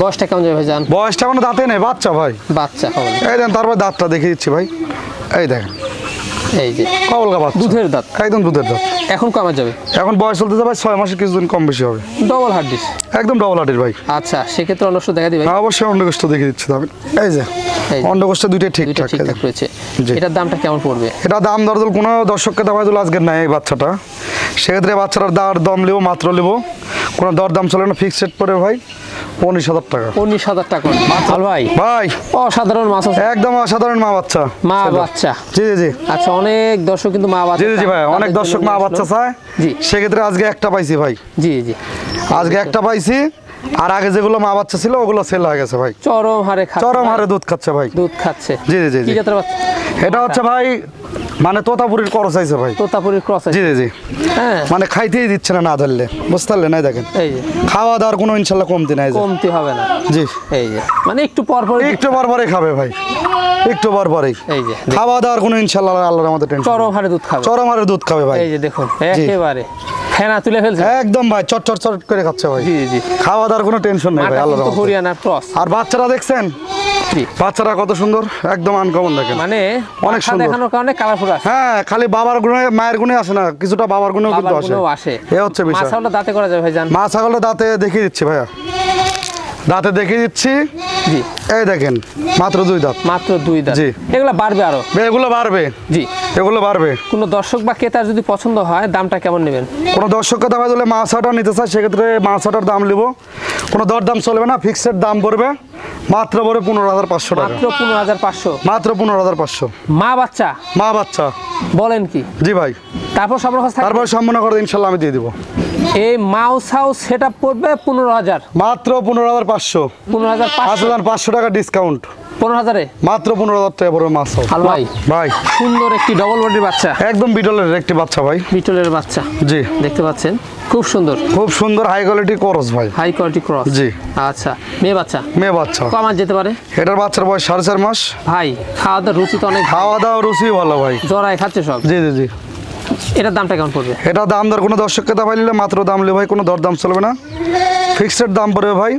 [SPEAKER 2] বয়সটা কেমন যাবে ভাইজান?
[SPEAKER 1] বয়সটা কোনো দাঁতে নেই, বাচ্চা ভাই,
[SPEAKER 2] বাচ্চা হবে।
[SPEAKER 1] এই দেন তারপর দাঁতটা দেখিয়ে দিচ্ছি ভাই, এই দেখেন
[SPEAKER 2] এই যে
[SPEAKER 1] কবলকা বাচ্চা,
[SPEAKER 2] দুধের দাঁত,
[SPEAKER 1] একদম দুধের দাঁত।
[SPEAKER 2] এখন কমা যাবে?
[SPEAKER 1] এখন বয়স চলতেছে ভাই 6 মাসে, কিছুদিন কম বেশি হবে।
[SPEAKER 2] ডবল হার্ডিস?
[SPEAKER 1] একদম ডবল হার্টের ভাই।
[SPEAKER 2] আচ্ছা সেক্ষেত্রে অন্যষ্ট দেখা দিবে?
[SPEAKER 1] অবশ্যই অন্ডকোষ্ঠ দেখিয়ে দিচ্ছি আমি, এই যে
[SPEAKER 2] এই
[SPEAKER 1] অন্ডকোষ্ঠ দুইটাই
[SPEAKER 2] দুইটা
[SPEAKER 1] ঠিকঠাক।
[SPEAKER 2] ঠিকঠাক রয়েছে।
[SPEAKER 1] জি।
[SPEAKER 2] এটার দামটা কেমন পড়বে?
[SPEAKER 1] এটা দাম দরদল কোনো দর্শককে দেওয়া হয়তো আজকের নাই এই বাচ্চাটা, সেক্ষেত্রে বাচ্চাটার দাম নেবো মাত্র নেবো, কোনো দর দাম চলে না, ফিক্সড রেট পড়ে ভাই 19,000 টাকা।
[SPEAKER 2] 19,000 টাকা মাল ভাই।
[SPEAKER 1] ভাই
[SPEAKER 2] অসাধারণ মাছ আছে,
[SPEAKER 1] একদম অসাধারণ মা বাচ্চা।
[SPEAKER 2] মা বাচ্চা,
[SPEAKER 1] জি জি জি।
[SPEAKER 2] আচ্ছা, অনেক দর্শক কিন্তু মা বাচ্চা,
[SPEAKER 1] জি জি ভাই, অনেক দর্শক মা বাচ্চা চায়।
[SPEAKER 2] জি,
[SPEAKER 1] সেক্ষেত্রে আজকে একটা পাইছি ভাই।
[SPEAKER 2] জি জি,
[SPEAKER 1] আজকে একটা পাইছি। আর আগে যেগুলো মা বাচ্চা ছিল ওগুলো সেল হয়ে গেছে ভাই।
[SPEAKER 2] চরম হারে খাচ্ছে,
[SPEAKER 1] চরম হারে দুধ খাচ্ছে ভাই।
[SPEAKER 2] দুধ খাচ্ছে।
[SPEAKER 1] জি জি জি।
[SPEAKER 2] কি জাতের বাচ্চা
[SPEAKER 1] এটা? হচ্ছে ভাই মানে তোতাপুরির ক্রস আছে ভাই।
[SPEAKER 2] তোতাপুরির ক্রস আছে।
[SPEAKER 1] জি জি জি।
[SPEAKER 2] হ্যাঁ,
[SPEAKER 1] মানে খাইতেই দিচ্ছে না, না ধরলে, বুঝতে পারলেন? না দেখেন,
[SPEAKER 2] এই যে
[SPEAKER 1] খাওয়া দাওয়ার কোনো ইনশাল্লাহ কমতি নাই,
[SPEAKER 2] কমতি হবে না।
[SPEAKER 1] জি,
[SPEAKER 2] এই যে মানে একটু পর পর,
[SPEAKER 1] একটু পর পরে খাবে ভাই, একটু পর পরেই।
[SPEAKER 2] এই যে
[SPEAKER 1] খাওয়া দাওয়ার কোনো ইনশাল্লাহ আল্লাহর আমাদের টেনশন।
[SPEAKER 2] চরম হারে দুধ খাবে,
[SPEAKER 1] চরম হারে দুধ খাবে ভাই।
[SPEAKER 2] এই যে দেখুন একেবারে ফেনা তুলে ফেলছে
[SPEAKER 1] একদম ভাই, চট চট চট করে খাচ্ছে ভাই।
[SPEAKER 2] জি জি,
[SPEAKER 1] খাওয়া দাওয়ার কোনো টেনশন নেই ভাই আল্লাহর
[SPEAKER 2] মাটা
[SPEAKER 1] রহমতে।
[SPEAKER 2] হরিয়ানার ক্রস।
[SPEAKER 1] আর বাচ্চারা দেখছেন,
[SPEAKER 2] জি,
[SPEAKER 1] বাচ্চারা কত সুন্দর, একদম আনকমন দেখেন,
[SPEAKER 2] মানে
[SPEAKER 1] অনেক
[SPEAKER 2] মাথা
[SPEAKER 1] সুন্দর।
[SPEAKER 2] দেখানোর কারণে কালারফুল আছে।
[SPEAKER 1] হ্যাঁ, খালি বাবার গুণে মায়ের গুণে আসে না, কিছুটা বাবার গুণেও কিন্তু
[SPEAKER 2] বাবার
[SPEAKER 1] আসে।
[SPEAKER 2] গুণেও আসে।
[SPEAKER 1] এ হচ্ছে বিষয়।
[SPEAKER 2] মাছাগুলো দাঁতে করা যায় ভাইজান?
[SPEAKER 1] মা ছাগলের দাঁতে দেখিয়ে দিচ্ছি ভাইয়া, দাঁতে দেখিয়ে দিচ্ছি।
[SPEAKER 2] জি,
[SPEAKER 1] এই দেখেন, মাত্র 2 দাঁত।
[SPEAKER 2] মাত্র 2 দাঁত।
[SPEAKER 1] জি।
[SPEAKER 2] এগুলো বাড়বে আরো?
[SPEAKER 1] এগুলো বাড়বে,
[SPEAKER 2] জি।
[SPEAKER 1] এগুলো বাড়বে।
[SPEAKER 2] কোনো দর্শক বা ক্রেতার যদি পছন্দ হয়, দামটা কেমন নেবেন?
[SPEAKER 1] কোনো দর্শককে দাম দিলে মাছটা নিতে চায়, সেক্ষেত্রে মাছটার দাম নেবো, কোনো দরদাম চলবে না, ফিক্সড দাম পড়বে মাত্র পড়বে 15,500 টাকা।
[SPEAKER 2] মাত্র 15,500?
[SPEAKER 1] মাত্র 15,500।
[SPEAKER 2] মা বাচ্চা?
[SPEAKER 1] মা বাচ্চা।
[SPEAKER 2] বলেন কি?
[SPEAKER 1] জি ভাই।
[SPEAKER 2] তারপর সব রকম থাকবে?
[SPEAKER 1] তারপর সম্পূর্ণ করে ইনশাল্লাহ আমি দিয়ে দিব।
[SPEAKER 2] এই মাউস হাউস সেটআপ পড়বে 15,000।
[SPEAKER 1] মাত্র 15,500।
[SPEAKER 2] 15,500?
[SPEAKER 1] 5,500 টাকা ডিসকাউন্ট।
[SPEAKER 2] 15,000-এ?
[SPEAKER 1] মাত্র 15,000 টাকা পড়বে মাছ।
[SPEAKER 2] হাল ভাই,
[SPEAKER 1] ভাই
[SPEAKER 2] সুন্দর একটি ডবল বডির বাচ্চা,
[SPEAKER 1] একদম বিটলের একটি বাচ্চা ভাই।
[SPEAKER 2] বিটলের বাচ্চা,
[SPEAKER 1] জি,
[SPEAKER 2] দেখতে পাচ্ছেন, খুব সুন্দর,
[SPEAKER 1] খুব সুন্দর, হাই কোয়ালিটি ক্রস ভাই।
[SPEAKER 2] High quality cross.
[SPEAKER 1] জি।
[SPEAKER 2] আচ্ছা, মেয়ে বাচ্চা?
[SPEAKER 1] মেয়ে বাচ্চা।
[SPEAKER 2] কমার যেতে পারে?
[SPEAKER 1] এটার বাচ্চার বয়স 4.5 মাস।
[SPEAKER 2] ভাই খাওয়া দাওয়ার রুচি তো অনেক,
[SPEAKER 1] খাওয়া দাওয়া রুচি ভালো ভাই,
[SPEAKER 2] জড়ায় খাচ্ছে সব।
[SPEAKER 1] জি জি জি।
[SPEAKER 2] এটার দামটা কেমন পড়বে?
[SPEAKER 1] এটা দাম দর কোনো দর্শককে দাম পাইলে মাত্র দাম নেবে ভাই, কোনো দর দাম চলবে না, ফিক্সড দাম পড়বে ভাই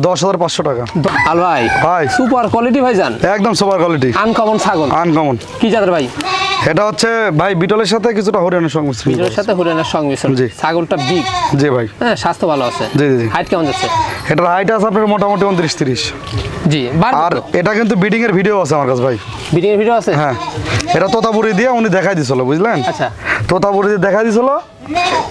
[SPEAKER 1] 10,500 টাকা।
[SPEAKER 2] আল ভাই,
[SPEAKER 1] ভাই
[SPEAKER 2] সুপার কোয়ালিটি ভাইজান,
[SPEAKER 1] একদম সুপার কোয়ালিটি,
[SPEAKER 2] আনকমন ছাগল।
[SPEAKER 1] আনকমন।
[SPEAKER 2] কি জাতের ভাই?
[SPEAKER 1] এটা হচ্ছে ভাই বিটলের সাথে কিছুটা হরিয়ানার সংমিশ্রণ।
[SPEAKER 2] বিটলের সাথে হরিয়ানার সংমিশ্রণ।
[SPEAKER 1] জি।
[SPEAKER 2] ছাগলটা বিগ।
[SPEAKER 1] জি ভাই।
[SPEAKER 2] হ্যাঁ, স্বাস্থ্য ভালো আছে।
[SPEAKER 1] জি জি জি।
[SPEAKER 2] হাইট কেমন যাচ্ছে?
[SPEAKER 1] এটার হাইট আছে আপনার মোটামুটি 29-30।
[SPEAKER 2] জি।
[SPEAKER 1] আর এটা কিন্তু বিডিং এর ভিডিও আছে আমার কাছে ভাই।
[SPEAKER 2] বিডিং এর ভিডিও আছে?
[SPEAKER 1] হ্যাঁ, এটা তোতাপুরি দিয়ে উনি দেখাই দিছিল, বুঝলেন?
[SPEAKER 2] আচ্ছা,
[SPEAKER 1] তোতাপুরি দিয়ে দেখাই দিছিল,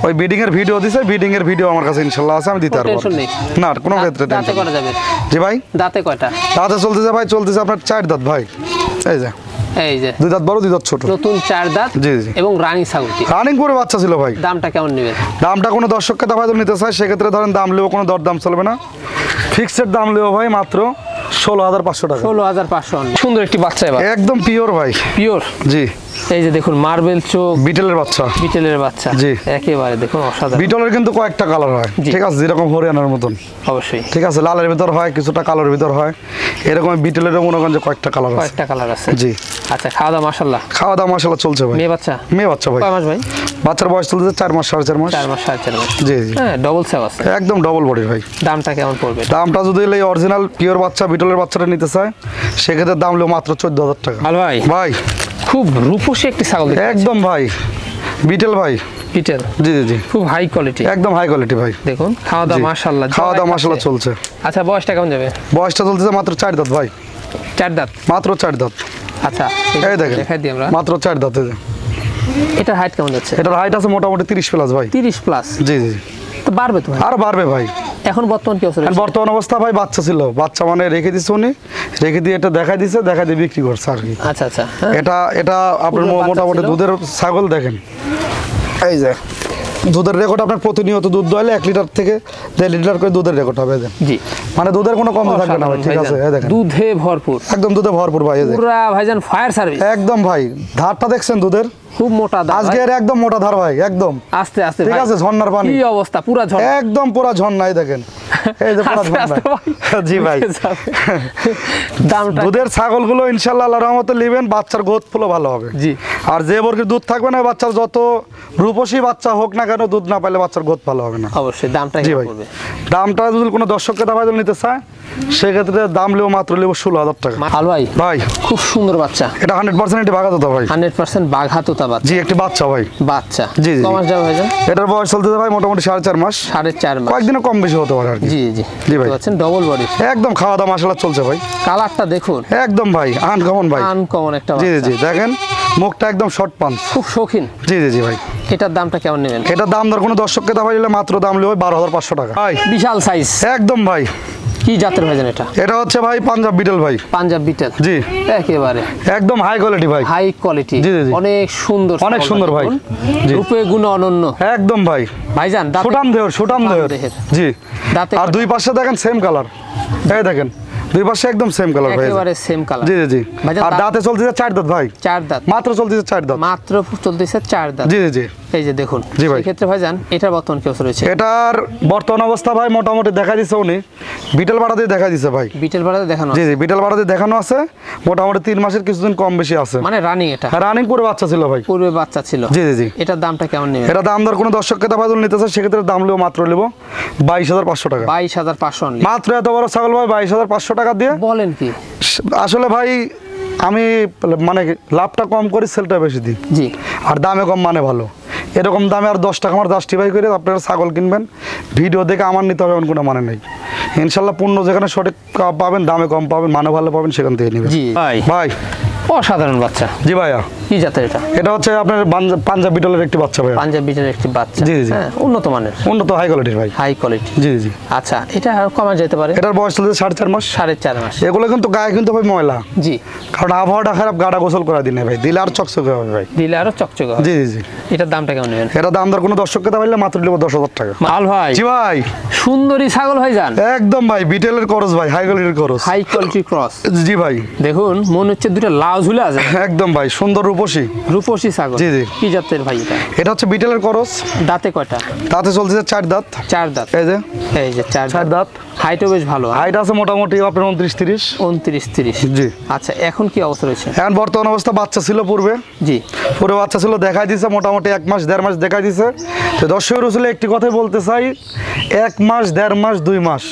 [SPEAKER 1] ওই বিডিং এর ভিডিও দিছে, বিডিং এর ভিডিও আমার কাছে ইনশাআল্লাহ আছে, আমি দিতে পারবো।
[SPEAKER 2] টেনশন নেই
[SPEAKER 1] না, কোনো ক্ষেত্রে
[SPEAKER 2] দাঁতে
[SPEAKER 1] টেনশন
[SPEAKER 2] করা যাবে?
[SPEAKER 1] জি ভাই।
[SPEAKER 2] দাঁতে কয়টা?
[SPEAKER 1] দাঁতে চলতেছে ভাই, চলতেছে আপনার 4 দাঁত ভাই। এই যে
[SPEAKER 2] এই যে
[SPEAKER 1] 2 দাঁত বড়, 2 দাঁত ছোট,
[SPEAKER 2] নতুন 4 দাঁত।
[SPEAKER 1] জি জি।
[SPEAKER 2] এবং রানিং ছাগল।
[SPEAKER 1] রানিং করে বাচ্চা ছিল ভাই।
[SPEAKER 2] দামটা কেমন নেবেন?
[SPEAKER 1] দামটা কোনো দর্শককে দাম হয়তো নিতে চায়, সেক্ষেত্রে ধরেন দাম নেবো, কোনো দর দাম চলবে না, ফিক্সড দাম নেবো ভাই মাত্র 16,500 টাকা।
[SPEAKER 2] 16,500। সুন্দর একটি বাচ্চা, এবার
[SPEAKER 1] একদম পিওর ভাই।
[SPEAKER 2] পিওর?
[SPEAKER 1] জি।
[SPEAKER 2] এই যে দেখুন, মার্বেল চোখ,
[SPEAKER 1] বিটলের বাচ্চা।
[SPEAKER 2] বিটেলের বাচ্চা।
[SPEAKER 1] জি।
[SPEAKER 2] একেবারে দেখুন অসাধারণ।
[SPEAKER 1] বিটলের কিন্তু কয়েকটা কালার হয়,
[SPEAKER 2] জি।
[SPEAKER 1] ঠিক আছে, যেরকম হরিয়ানার মতন।
[SPEAKER 2] অবশ্যই
[SPEAKER 1] ঠিক আছে, লালের ভিতর হয়, কিছুটা কালোর ভিতর হয়, এরকম বিটলেরও মনে করেন যে কয়েকটা কালার আছে।
[SPEAKER 2] কয়েকটা কালার আছে।
[SPEAKER 1] জি।
[SPEAKER 2] আচ্ছা, খাওয়া দাওয়া মাশাআল্লাহ?
[SPEAKER 1] খাওয়া দাওয়া মাশাআল্লাহ চলছে ভাই।
[SPEAKER 2] মেয়ে বাচ্চা?
[SPEAKER 1] মেয়ে বাচ্চা ভাই।
[SPEAKER 2] কয় মাস ভাই?
[SPEAKER 1] বাচ্চার বয়স চলছে 4 মাস, 4.5 মাস।
[SPEAKER 2] 4 মাস, 4.5 মাস।
[SPEAKER 1] জি জি।
[SPEAKER 2] হ্যাঁ, ডবল সেও আছে,
[SPEAKER 1] একদম ডবল বডি ভাই।
[SPEAKER 2] দামটা কেমন পড়বে?
[SPEAKER 1] দামটা যদি এই অরিজিনাল পিওর বাচ্চা বিটলের বাচ্চাটা নিতে চায়, সেক্ষেত্রে দাম হলো মাত্র 14,000 টাকা।
[SPEAKER 2] ভালো ভাই,
[SPEAKER 1] ভাই
[SPEAKER 2] খুব রূপসী একটি ছাগল দেখতে পাচ্ছি।
[SPEAKER 1] একদম ভাই, বিটেল ভাই।
[SPEAKER 2] বিটেল?
[SPEAKER 1] জি জি জি।
[SPEAKER 2] খুব হাই কোয়ালিটি,
[SPEAKER 1] একদম হাই কোয়ালিটি ভাই।
[SPEAKER 2] দেখুন খাওয়া দাওয়া
[SPEAKER 1] জি।
[SPEAKER 2] মাশাআল্লাহ,
[SPEAKER 1] খাওয়া দাওয়া মাশাআল্লাহ চলছে।
[SPEAKER 2] আচ্ছা, বয়সটা কেমন যাবে?
[SPEAKER 1] বয়সটা চলতেছে মাত্র 4 দাঁত ভাই।
[SPEAKER 2] 4 দাঁত?
[SPEAKER 1] মাত্র 4 দাঁত।
[SPEAKER 2] আচ্ছা,
[SPEAKER 1] এই দেখেন,
[SPEAKER 2] দেখাই দিই আমরা।
[SPEAKER 1] মাত্র 4 দাঁত।
[SPEAKER 2] এটার হাইট কেমন যাচ্ছে?
[SPEAKER 1] এটার হাইট আছে মোটামুটি 30 প্লাস ভাই।
[SPEAKER 2] 30 প্লাস?
[SPEAKER 1] জি জি।
[SPEAKER 2] তো বাড়বে তো ভাই?
[SPEAKER 1] আরো বাড়বে ভাই।
[SPEAKER 2] এখন বর্তমান কি অবস্থা?
[SPEAKER 1] বর্তমান অবস্থা ভাই, বাচ্চা ছিল, বাচ্চা মানে রেখে দিচ্ছে উনি, রেখে দিয়ে এটা দেখাই দিছে, দেখাই দিয়ে বিক্রি করছে আর কি।
[SPEAKER 2] আচ্ছা আচ্ছা।
[SPEAKER 1] এটা এটা আপনার
[SPEAKER 2] পুরো বাচ্চা
[SPEAKER 1] মোটামুটি
[SPEAKER 2] ছিল।
[SPEAKER 1] দুধের ছাগল দেখেন, এই যে দুধের রেকর্ড আপনার প্রতিনিয়ত দুধ দোয়ালে 1 লিটার থেকে 1.5 লিটার করে দুধের রেকর্ড হবে।
[SPEAKER 2] জি।
[SPEAKER 1] মানে দুধের কোনো কম থাকবে না ভাই, ঠিক আছে। এই দেখেন,
[SPEAKER 2] দুধে ভরপুর,
[SPEAKER 1] একদম দুধে ভরপুর ভাই। এই যে
[SPEAKER 2] পুরা ভাইজান ফায়ার সার্ভিস।
[SPEAKER 1] একদম ভাই, ধারটা দেখছেন দুধের,
[SPEAKER 2] খুব মোটা ধার
[SPEAKER 1] আজকে
[SPEAKER 2] ভাই।
[SPEAKER 1] এর একদম মোটা ধার ভাই, একদম
[SPEAKER 2] আস্তে আস্তে
[SPEAKER 1] ঠিক
[SPEAKER 2] ভাই।
[SPEAKER 1] আছে, ঝর্ণার পানি।
[SPEAKER 2] কি অবস্থা, পুরা ঝর্ণা,
[SPEAKER 1] একদম পুরা ঝর্ণা। এই দেখেন, এই যে পুরা
[SPEAKER 2] আস্তে আস্তে
[SPEAKER 1] ঝর্ণা।
[SPEAKER 2] ভাই।
[SPEAKER 1] জি ভাই।
[SPEAKER 2] দামটা?
[SPEAKER 1] দুধের ছাগলগুলো ইনশাআল্লাহ আল্লাহর রহমতে নেবেন, বাচ্চার গ্রোথ ফুলও ভালো হবে।
[SPEAKER 2] জি।
[SPEAKER 1] আর যে বর্গের দুধ থাকবে না, বাচ্চার যত রূপসী বাচ্চা হোক না কেন, দুধ না পাইলে বাচ্চার গ্রোথ ভালো হবে না।
[SPEAKER 2] অবশ্যই। দামটা
[SPEAKER 1] জি
[SPEAKER 2] কি
[SPEAKER 1] ভাই।
[SPEAKER 2] পড়বে?
[SPEAKER 1] দামটা যদি কোনো দর্শককে দাম নিতে চায়, সেক্ষেত্রে দাম লেবো মাত্র লেবো 16,000 টাকা।
[SPEAKER 2] হাল ভাই,
[SPEAKER 1] ভাই
[SPEAKER 2] খুব সুন্দর বাচ্চা।
[SPEAKER 1] এটা 100% এটি বাঘা তোতা ভাই।
[SPEAKER 2] 100% বাঘা তোতা বাচ্চা।
[SPEAKER 1] জি, একটি বাচ্চা ভাই।
[SPEAKER 2] বাচ্চা?
[SPEAKER 1] জি জি।
[SPEAKER 2] কমাস যাবে ভাইজান?
[SPEAKER 1] এটার বয়স চলতেছে ভাই মোটামুটি 4.5 মাস।
[SPEAKER 2] 4.5 মাস?
[SPEAKER 1] কয়েকদিনও কম বেশি হতে পারে আর কি।
[SPEAKER 2] জি জি।
[SPEAKER 1] জি ভাই।
[SPEAKER 2] পাচ্ছেন ডবল বডি,
[SPEAKER 1] একদম খাওয়া দাওয়া মাশাআল্লাহ চলছে ভাই।
[SPEAKER 2] কালারটা দেখুন,
[SPEAKER 1] একদম ভাই আনকমন ভাই।
[SPEAKER 2] আনকমন একটা
[SPEAKER 1] জি জি
[SPEAKER 2] বাচ্চা।
[SPEAKER 1] জি, দেখেন মুখটা একদম শর্ট পাঞ্চ।
[SPEAKER 2] খুব শৌখিন।
[SPEAKER 1] জি জি জি ভাই।
[SPEAKER 2] এটার দামটা কেমন নেবেন?
[SPEAKER 1] এটার দাম ধর কোনো দর্শককে দাম নিলে মাত্র দাম নেবে 12,500 টাকা ভাই।
[SPEAKER 2] বিশাল সাইজ
[SPEAKER 1] একদম ভাই।
[SPEAKER 2] কি জাতের ভাইজান এটা?
[SPEAKER 1] এটা হচ্ছে ভাই পাঞ্জাব বিটেল ভাই।
[SPEAKER 2] পাঞ্জাব বিটেল,
[SPEAKER 1] জি
[SPEAKER 2] একেবারে
[SPEAKER 1] একদম হাই কোয়ালিটি ভাই।
[SPEAKER 2] হাই কোয়ালিটি,
[SPEAKER 1] জি, জি, জি।
[SPEAKER 2] অনেক সুন্দর,
[SPEAKER 1] অনেক সুন্দর ভাই। জি।
[SPEAKER 2] রূপে গুণে অনন্য
[SPEAKER 1] একদম ভাই।
[SPEAKER 2] ভাইজান
[SPEAKER 1] সুটাম দেহর জি।
[SPEAKER 2] দাঁতে
[SPEAKER 1] আর দুই পাশে দেখেন সেম কালার, এই দেখেন দুই পাশে একদম সেম কালার ভাই,
[SPEAKER 2] একেবারে সেম কালার।
[SPEAKER 1] জি জি জি।
[SPEAKER 2] ভাইজান
[SPEAKER 1] আর দাঁতে চলতেছে 4 দাঁত ভাই।
[SPEAKER 2] 4 দাঁত
[SPEAKER 1] মাত্র চলতেছে 4 দাঁত,
[SPEAKER 2] মাত্র চলতেছে 4 দাঁত।
[SPEAKER 1] জি জি জি।
[SPEAKER 2] এই যে দেখুন,
[SPEAKER 1] জি ভাই।
[SPEAKER 2] এই ক্ষেত্রে ভাইজান এটার বর্তমান কি অবস্থা রয়েছে?
[SPEAKER 1] এটার বর্তমান অবস্থা ভাই মোটামুটি দেখা দিছে, উনি বিটেল বাড়াতে দেখা দিছে ভাই।
[SPEAKER 2] বিটেল বাড়াতে দেখানো
[SPEAKER 1] জি জি, বিটেল বাড়াতে দেখানো আছে, মোটামুটি 3 মাসের কিছুদিন কম বেশি আছে,
[SPEAKER 2] মানে রানিং। এটা
[SPEAKER 1] রানিং পুরো বাচ্চা ছিল ভাই,
[SPEAKER 2] পূর্বে বাচ্চা ছিল।
[SPEAKER 1] জি জি জি।
[SPEAKER 2] এটার দামটা কেমন নেবেন?
[SPEAKER 1] এটা দাম দর কোনো দর্শককে দাম নিতে চায় সেক্ষেত্রে দাম নেবো মাত্র নেবো 22,500 টাকা।
[SPEAKER 2] 22,500 অনলি
[SPEAKER 1] মাত্র এত বড় ছাগল ভাই 22,500 টাকা দিয়ে।
[SPEAKER 2] বলেন কি?
[SPEAKER 1] আসলে ভাই আমি মানে লাভটা কম করি, সেলটা বেশি দিই,
[SPEAKER 2] জি।
[SPEAKER 1] আর দামে কম মানে ভালো। এরকম দামে আর 10 টাকা আমার জাস্টিফাই করে আপনারা ছাগল কিনবেন, ভিডিও দেখে আমার নিতে হবে এমন কোনো মানে নেই। ইনশাল্লাহ পূর্ণ যেখানে সঠিক পাবেন, দামে কম পাবেন, মানে ভালো পাবেন, সেখান থেকে নেবেন।
[SPEAKER 2] জি ভাই,
[SPEAKER 1] ভাই
[SPEAKER 2] অসাধারণ বাচ্চা।
[SPEAKER 1] জি ভাইয়া।
[SPEAKER 2] কি জাতের এটা?
[SPEAKER 1] এটা হচ্ছে আপনার পাঞ্জাব বিটলের একটি বাচ্চা ভাইয়া।
[SPEAKER 2] পাঞ্জাব বিটের একটি বাচ্চা,
[SPEAKER 1] জি, জি।
[SPEAKER 2] হ্যাঁ, উন্নত মানের,
[SPEAKER 1] উন্নত হাই কোয়ালিটির ভাই।
[SPEAKER 2] হাই কোয়ালিটি,
[SPEAKER 1] জি জি।
[SPEAKER 2] আচ্ছা, এটা আর কমা যেতে পারে?
[SPEAKER 1] এটার বয়স চলছে 4.5 মাস।
[SPEAKER 2] 4.5 মাস।
[SPEAKER 1] এগুলো কিন্তু গায়ে কিন্তু ভাই ময়লা,
[SPEAKER 2] জি।
[SPEAKER 1] কারণ আবহাওয়াটা খারাপ, গাটা গোসল করা দিনে ভাই, দিলে আর চকচকে হবে ভাই।
[SPEAKER 2] দিলে আরো চকচকে হবে।
[SPEAKER 1] জি জি জি।
[SPEAKER 2] এটার দামটা কেমন নেবেন?
[SPEAKER 1] এটা দাম দর কোনো দর্শককে দাম নিলে মাত্র নেবো 10,000 টাকা।
[SPEAKER 2] মাল ভাই,
[SPEAKER 1] জি ভাই।
[SPEAKER 2] সুন্দরী ছাগল ভাই যান,
[SPEAKER 1] একদম ভাই বিটেলের করস ভাই, হাই কোয়ালিটির করস,
[SPEAKER 2] হাই কোয়ালিটি ক্রস।
[SPEAKER 1] জি ভাই।
[SPEAKER 2] দেখুন মনে হচ্ছে দুটো লাউ ঝুলে আছে।
[SPEAKER 1] একদম ভাই সুন্দর রূপসী,
[SPEAKER 2] রূপসী ছাগল।
[SPEAKER 1] জি, জি।
[SPEAKER 2] কি জাতের ভাই এটা?
[SPEAKER 1] এটা হচ্ছে বিটেলের করস।
[SPEAKER 2] দাঁতে কয়টা?
[SPEAKER 1] তাতে চলছে 4 দাঁত।
[SPEAKER 2] 4 দাঁত।
[SPEAKER 1] এই যে
[SPEAKER 2] এই যে 4
[SPEAKER 1] 4 দাঁত।
[SPEAKER 2] হাইটও বেশ ভালো।
[SPEAKER 1] হাইট আছে মোটামুটি আপনার 29-30।
[SPEAKER 2] 29-30।
[SPEAKER 1] জি।
[SPEAKER 2] আচ্ছা, এখন কি অবস্থা রয়েছে?
[SPEAKER 1] এখন বর্তমান অবস্থা বাচ্চা ছিল পূর্বে,
[SPEAKER 2] জি।
[SPEAKER 1] পুরো বাচ্চা ছিল, দেখাই দিছে মোটামুটি 1 মাস 1.5 মাস দেখাই দিছে। তো দর্শকের রসুলে একটি কথাই বলতে চাই, 1 মাস 1.5 মাস 2 মাস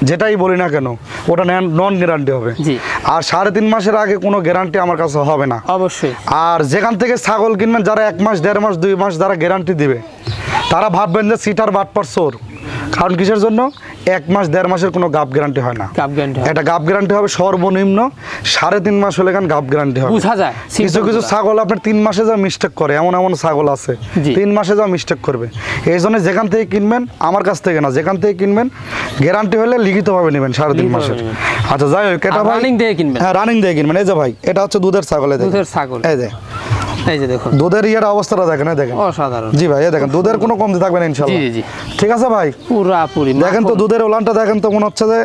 [SPEAKER 1] যেটাই বলি না কেন ওটা নন গ্যারান্টি হবে।
[SPEAKER 2] জি।
[SPEAKER 1] আর 3.5 মাসের আগে কোনো গ্যারান্টি আমার কাছে হবে না
[SPEAKER 2] অবশ্যই।
[SPEAKER 1] আর যেখান থেকে ছাগল কিনবেন, যারা 1 মাস 1.5 মাস 2 মাস যারা গ্যারান্টি দিবে, তারা ভাববেন যে সিটার বাটপার চোর। কারণ কিসের জন্য? 1 মাস 1.5 মাসের কোনো গাপ গ্যারান্টি হয় না।
[SPEAKER 2] গাপ গ্যারান্টি,
[SPEAKER 1] এটা গাপ গ্যারান্টি হবে সর্বনিম্ন 3.5 মাস হলে গাপ গ্যারান্টি হবে।
[SPEAKER 2] বুঝা যায়
[SPEAKER 1] কিছু কিছু ছাগল আপনার 3 মাসে যা মিস্টেক করে, এমন এমন ছাগল আছে 3 মাসে যা মিস্টেক করবে। এই জন্য যেখান থেকে কিনবেন, আমার কাছ থেকে না, যেখান থেকে কিনবেন গ্যারান্টি হলে লিখিতভাবে নেবেন 3.5 মাসের। আচ্ছা যাই হোক, এটা ভাই
[SPEAKER 2] রানিং দিয়ে কিনবেন।
[SPEAKER 1] হ্যাঁ, রানিং দিয়ে কিনবেন। এই যে ভাই, এটা হচ্ছে দুধের ছাগল।
[SPEAKER 2] দুধের ছাগল,
[SPEAKER 1] এই যে
[SPEAKER 2] এই যে দেখুন
[SPEAKER 1] দুধের ইয়ার অবস্থাটা দেখেন, দেখেন
[SPEAKER 2] অসাধারণ।
[SPEAKER 1] জি ভাই, এই দেখেন দুধের কোনো কমতি থাকবে না ইনশাআল্লাহ।
[SPEAKER 2] জি জি।
[SPEAKER 1] ঠিক আছে ভাই,
[SPEAKER 2] পুরাপুরি
[SPEAKER 1] দেখেন তো দুধের ওলানটা দেখেন তো, মনে হচ্ছে যে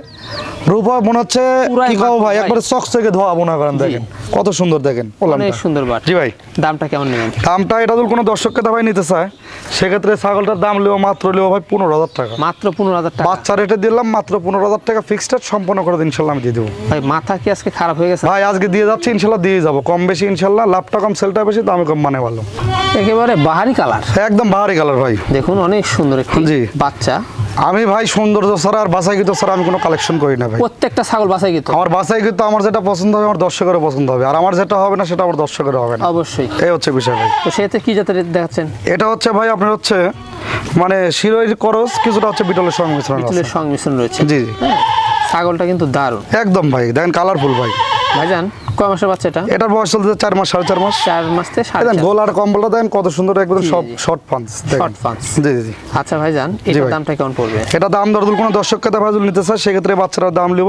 [SPEAKER 1] রূপা, মনে হচ্ছে কি কও ভাই, একবারে চকচকে ধোয়া মনে করেন, দেখেন কত সুন্দর, দেখেন ওলানটা
[SPEAKER 2] অনেক সুন্দর বাট।
[SPEAKER 1] জি ভাই।
[SPEAKER 2] দামটা কেমন নেবেন?
[SPEAKER 1] দামটা এটা যদি কোনো দর্শককে দাবাই নিতে চায় সেক্ষেত্রে ছাগলটার দাম লিও মাত্র লিও ভাই 15,000 টাকা।
[SPEAKER 2] মাত্র 15,000 টাকা।
[SPEAKER 1] বাচ্চা রেটে দিলাম মাত্র 15,000 টাকা, ফিক্সড রেট সম্পন্ন করে দিন ইনশাআল্লাহ আমি দিয়ে দেবো।
[SPEAKER 2] ভাই মাথা কি আজকে খারাপ হয়ে গেছে?
[SPEAKER 1] ভাই আজকে দিয়ে যাচ্ছি ইনশাআল্লাহ, দিয়ে যাবো, কম বেশি ইনশাআল্লাহ, লাভটা কম সেলটা বেশি, দামে কম মানে ভালো।
[SPEAKER 2] একেবারে বাহারি কালার,
[SPEAKER 1] একদম বাহারি কালার ভাই।
[SPEAKER 2] দেখুন অনেক সুন্দর একটি
[SPEAKER 1] জি।
[SPEAKER 2] বাচ্চা।
[SPEAKER 1] আমি ভাই সৌন্দর্য ছাড়া আর বাছাইকৃত ছাড়া আমি কোনো কালেকশন করি না ভাই।
[SPEAKER 2] প্রত্যেকটা ছাগল বাছাই কিন্তু
[SPEAKER 1] আমার বাছাইকৃত, আমার যেটা পছন্দ হবে আমার দর্শকেরও পছন্দ হবে, আর আমার যেটা হবে না সেটা আমার দর্শকেরও হবে না।
[SPEAKER 2] অবশ্যই,
[SPEAKER 1] এই হচ্ছে বিষয় ভাই।
[SPEAKER 2] তো সেতে কি জাতের দেখাচ্ছেন?
[SPEAKER 1] এটা হচ্ছে ভাই আপনার হচ্ছে মানে শিরোইর করস, কিছুটা হচ্ছে বিটলের সংমিশ্রণ আছে।
[SPEAKER 2] বিটলের সংমিশ্রণ রয়েছে।
[SPEAKER 1] জি জি।
[SPEAKER 2] হ্যাঁ, ছাগলটা কিন্তু দারুণ
[SPEAKER 1] একদম ভাই, দেখেন কালারফুল ভাই।
[SPEAKER 2] ভাইজান কয় মাসের বাচ্চা এটা?
[SPEAKER 1] এটার বয়স চলছে 4 মাস 4.5 মাস।
[SPEAKER 2] 4 মাস থেকে
[SPEAKER 1] দেখেন
[SPEAKER 2] 4.5।
[SPEAKER 1] গোল আর কম্বলটা দেখেন কত সুন্দর, একদম সব শর্ট পাঞ্চ।
[SPEAKER 2] Short punch.
[SPEAKER 1] জি জি জি।
[SPEAKER 2] আচ্ছা ভাইজান, এটার
[SPEAKER 1] ভাই।
[SPEAKER 2] দামটা কেমন পড়বে?
[SPEAKER 1] এটা দাম দরদুল কোনো দর্শককে দাম নিতে চায় সেক্ষেত্রে বাচ্চাটার দাম লিব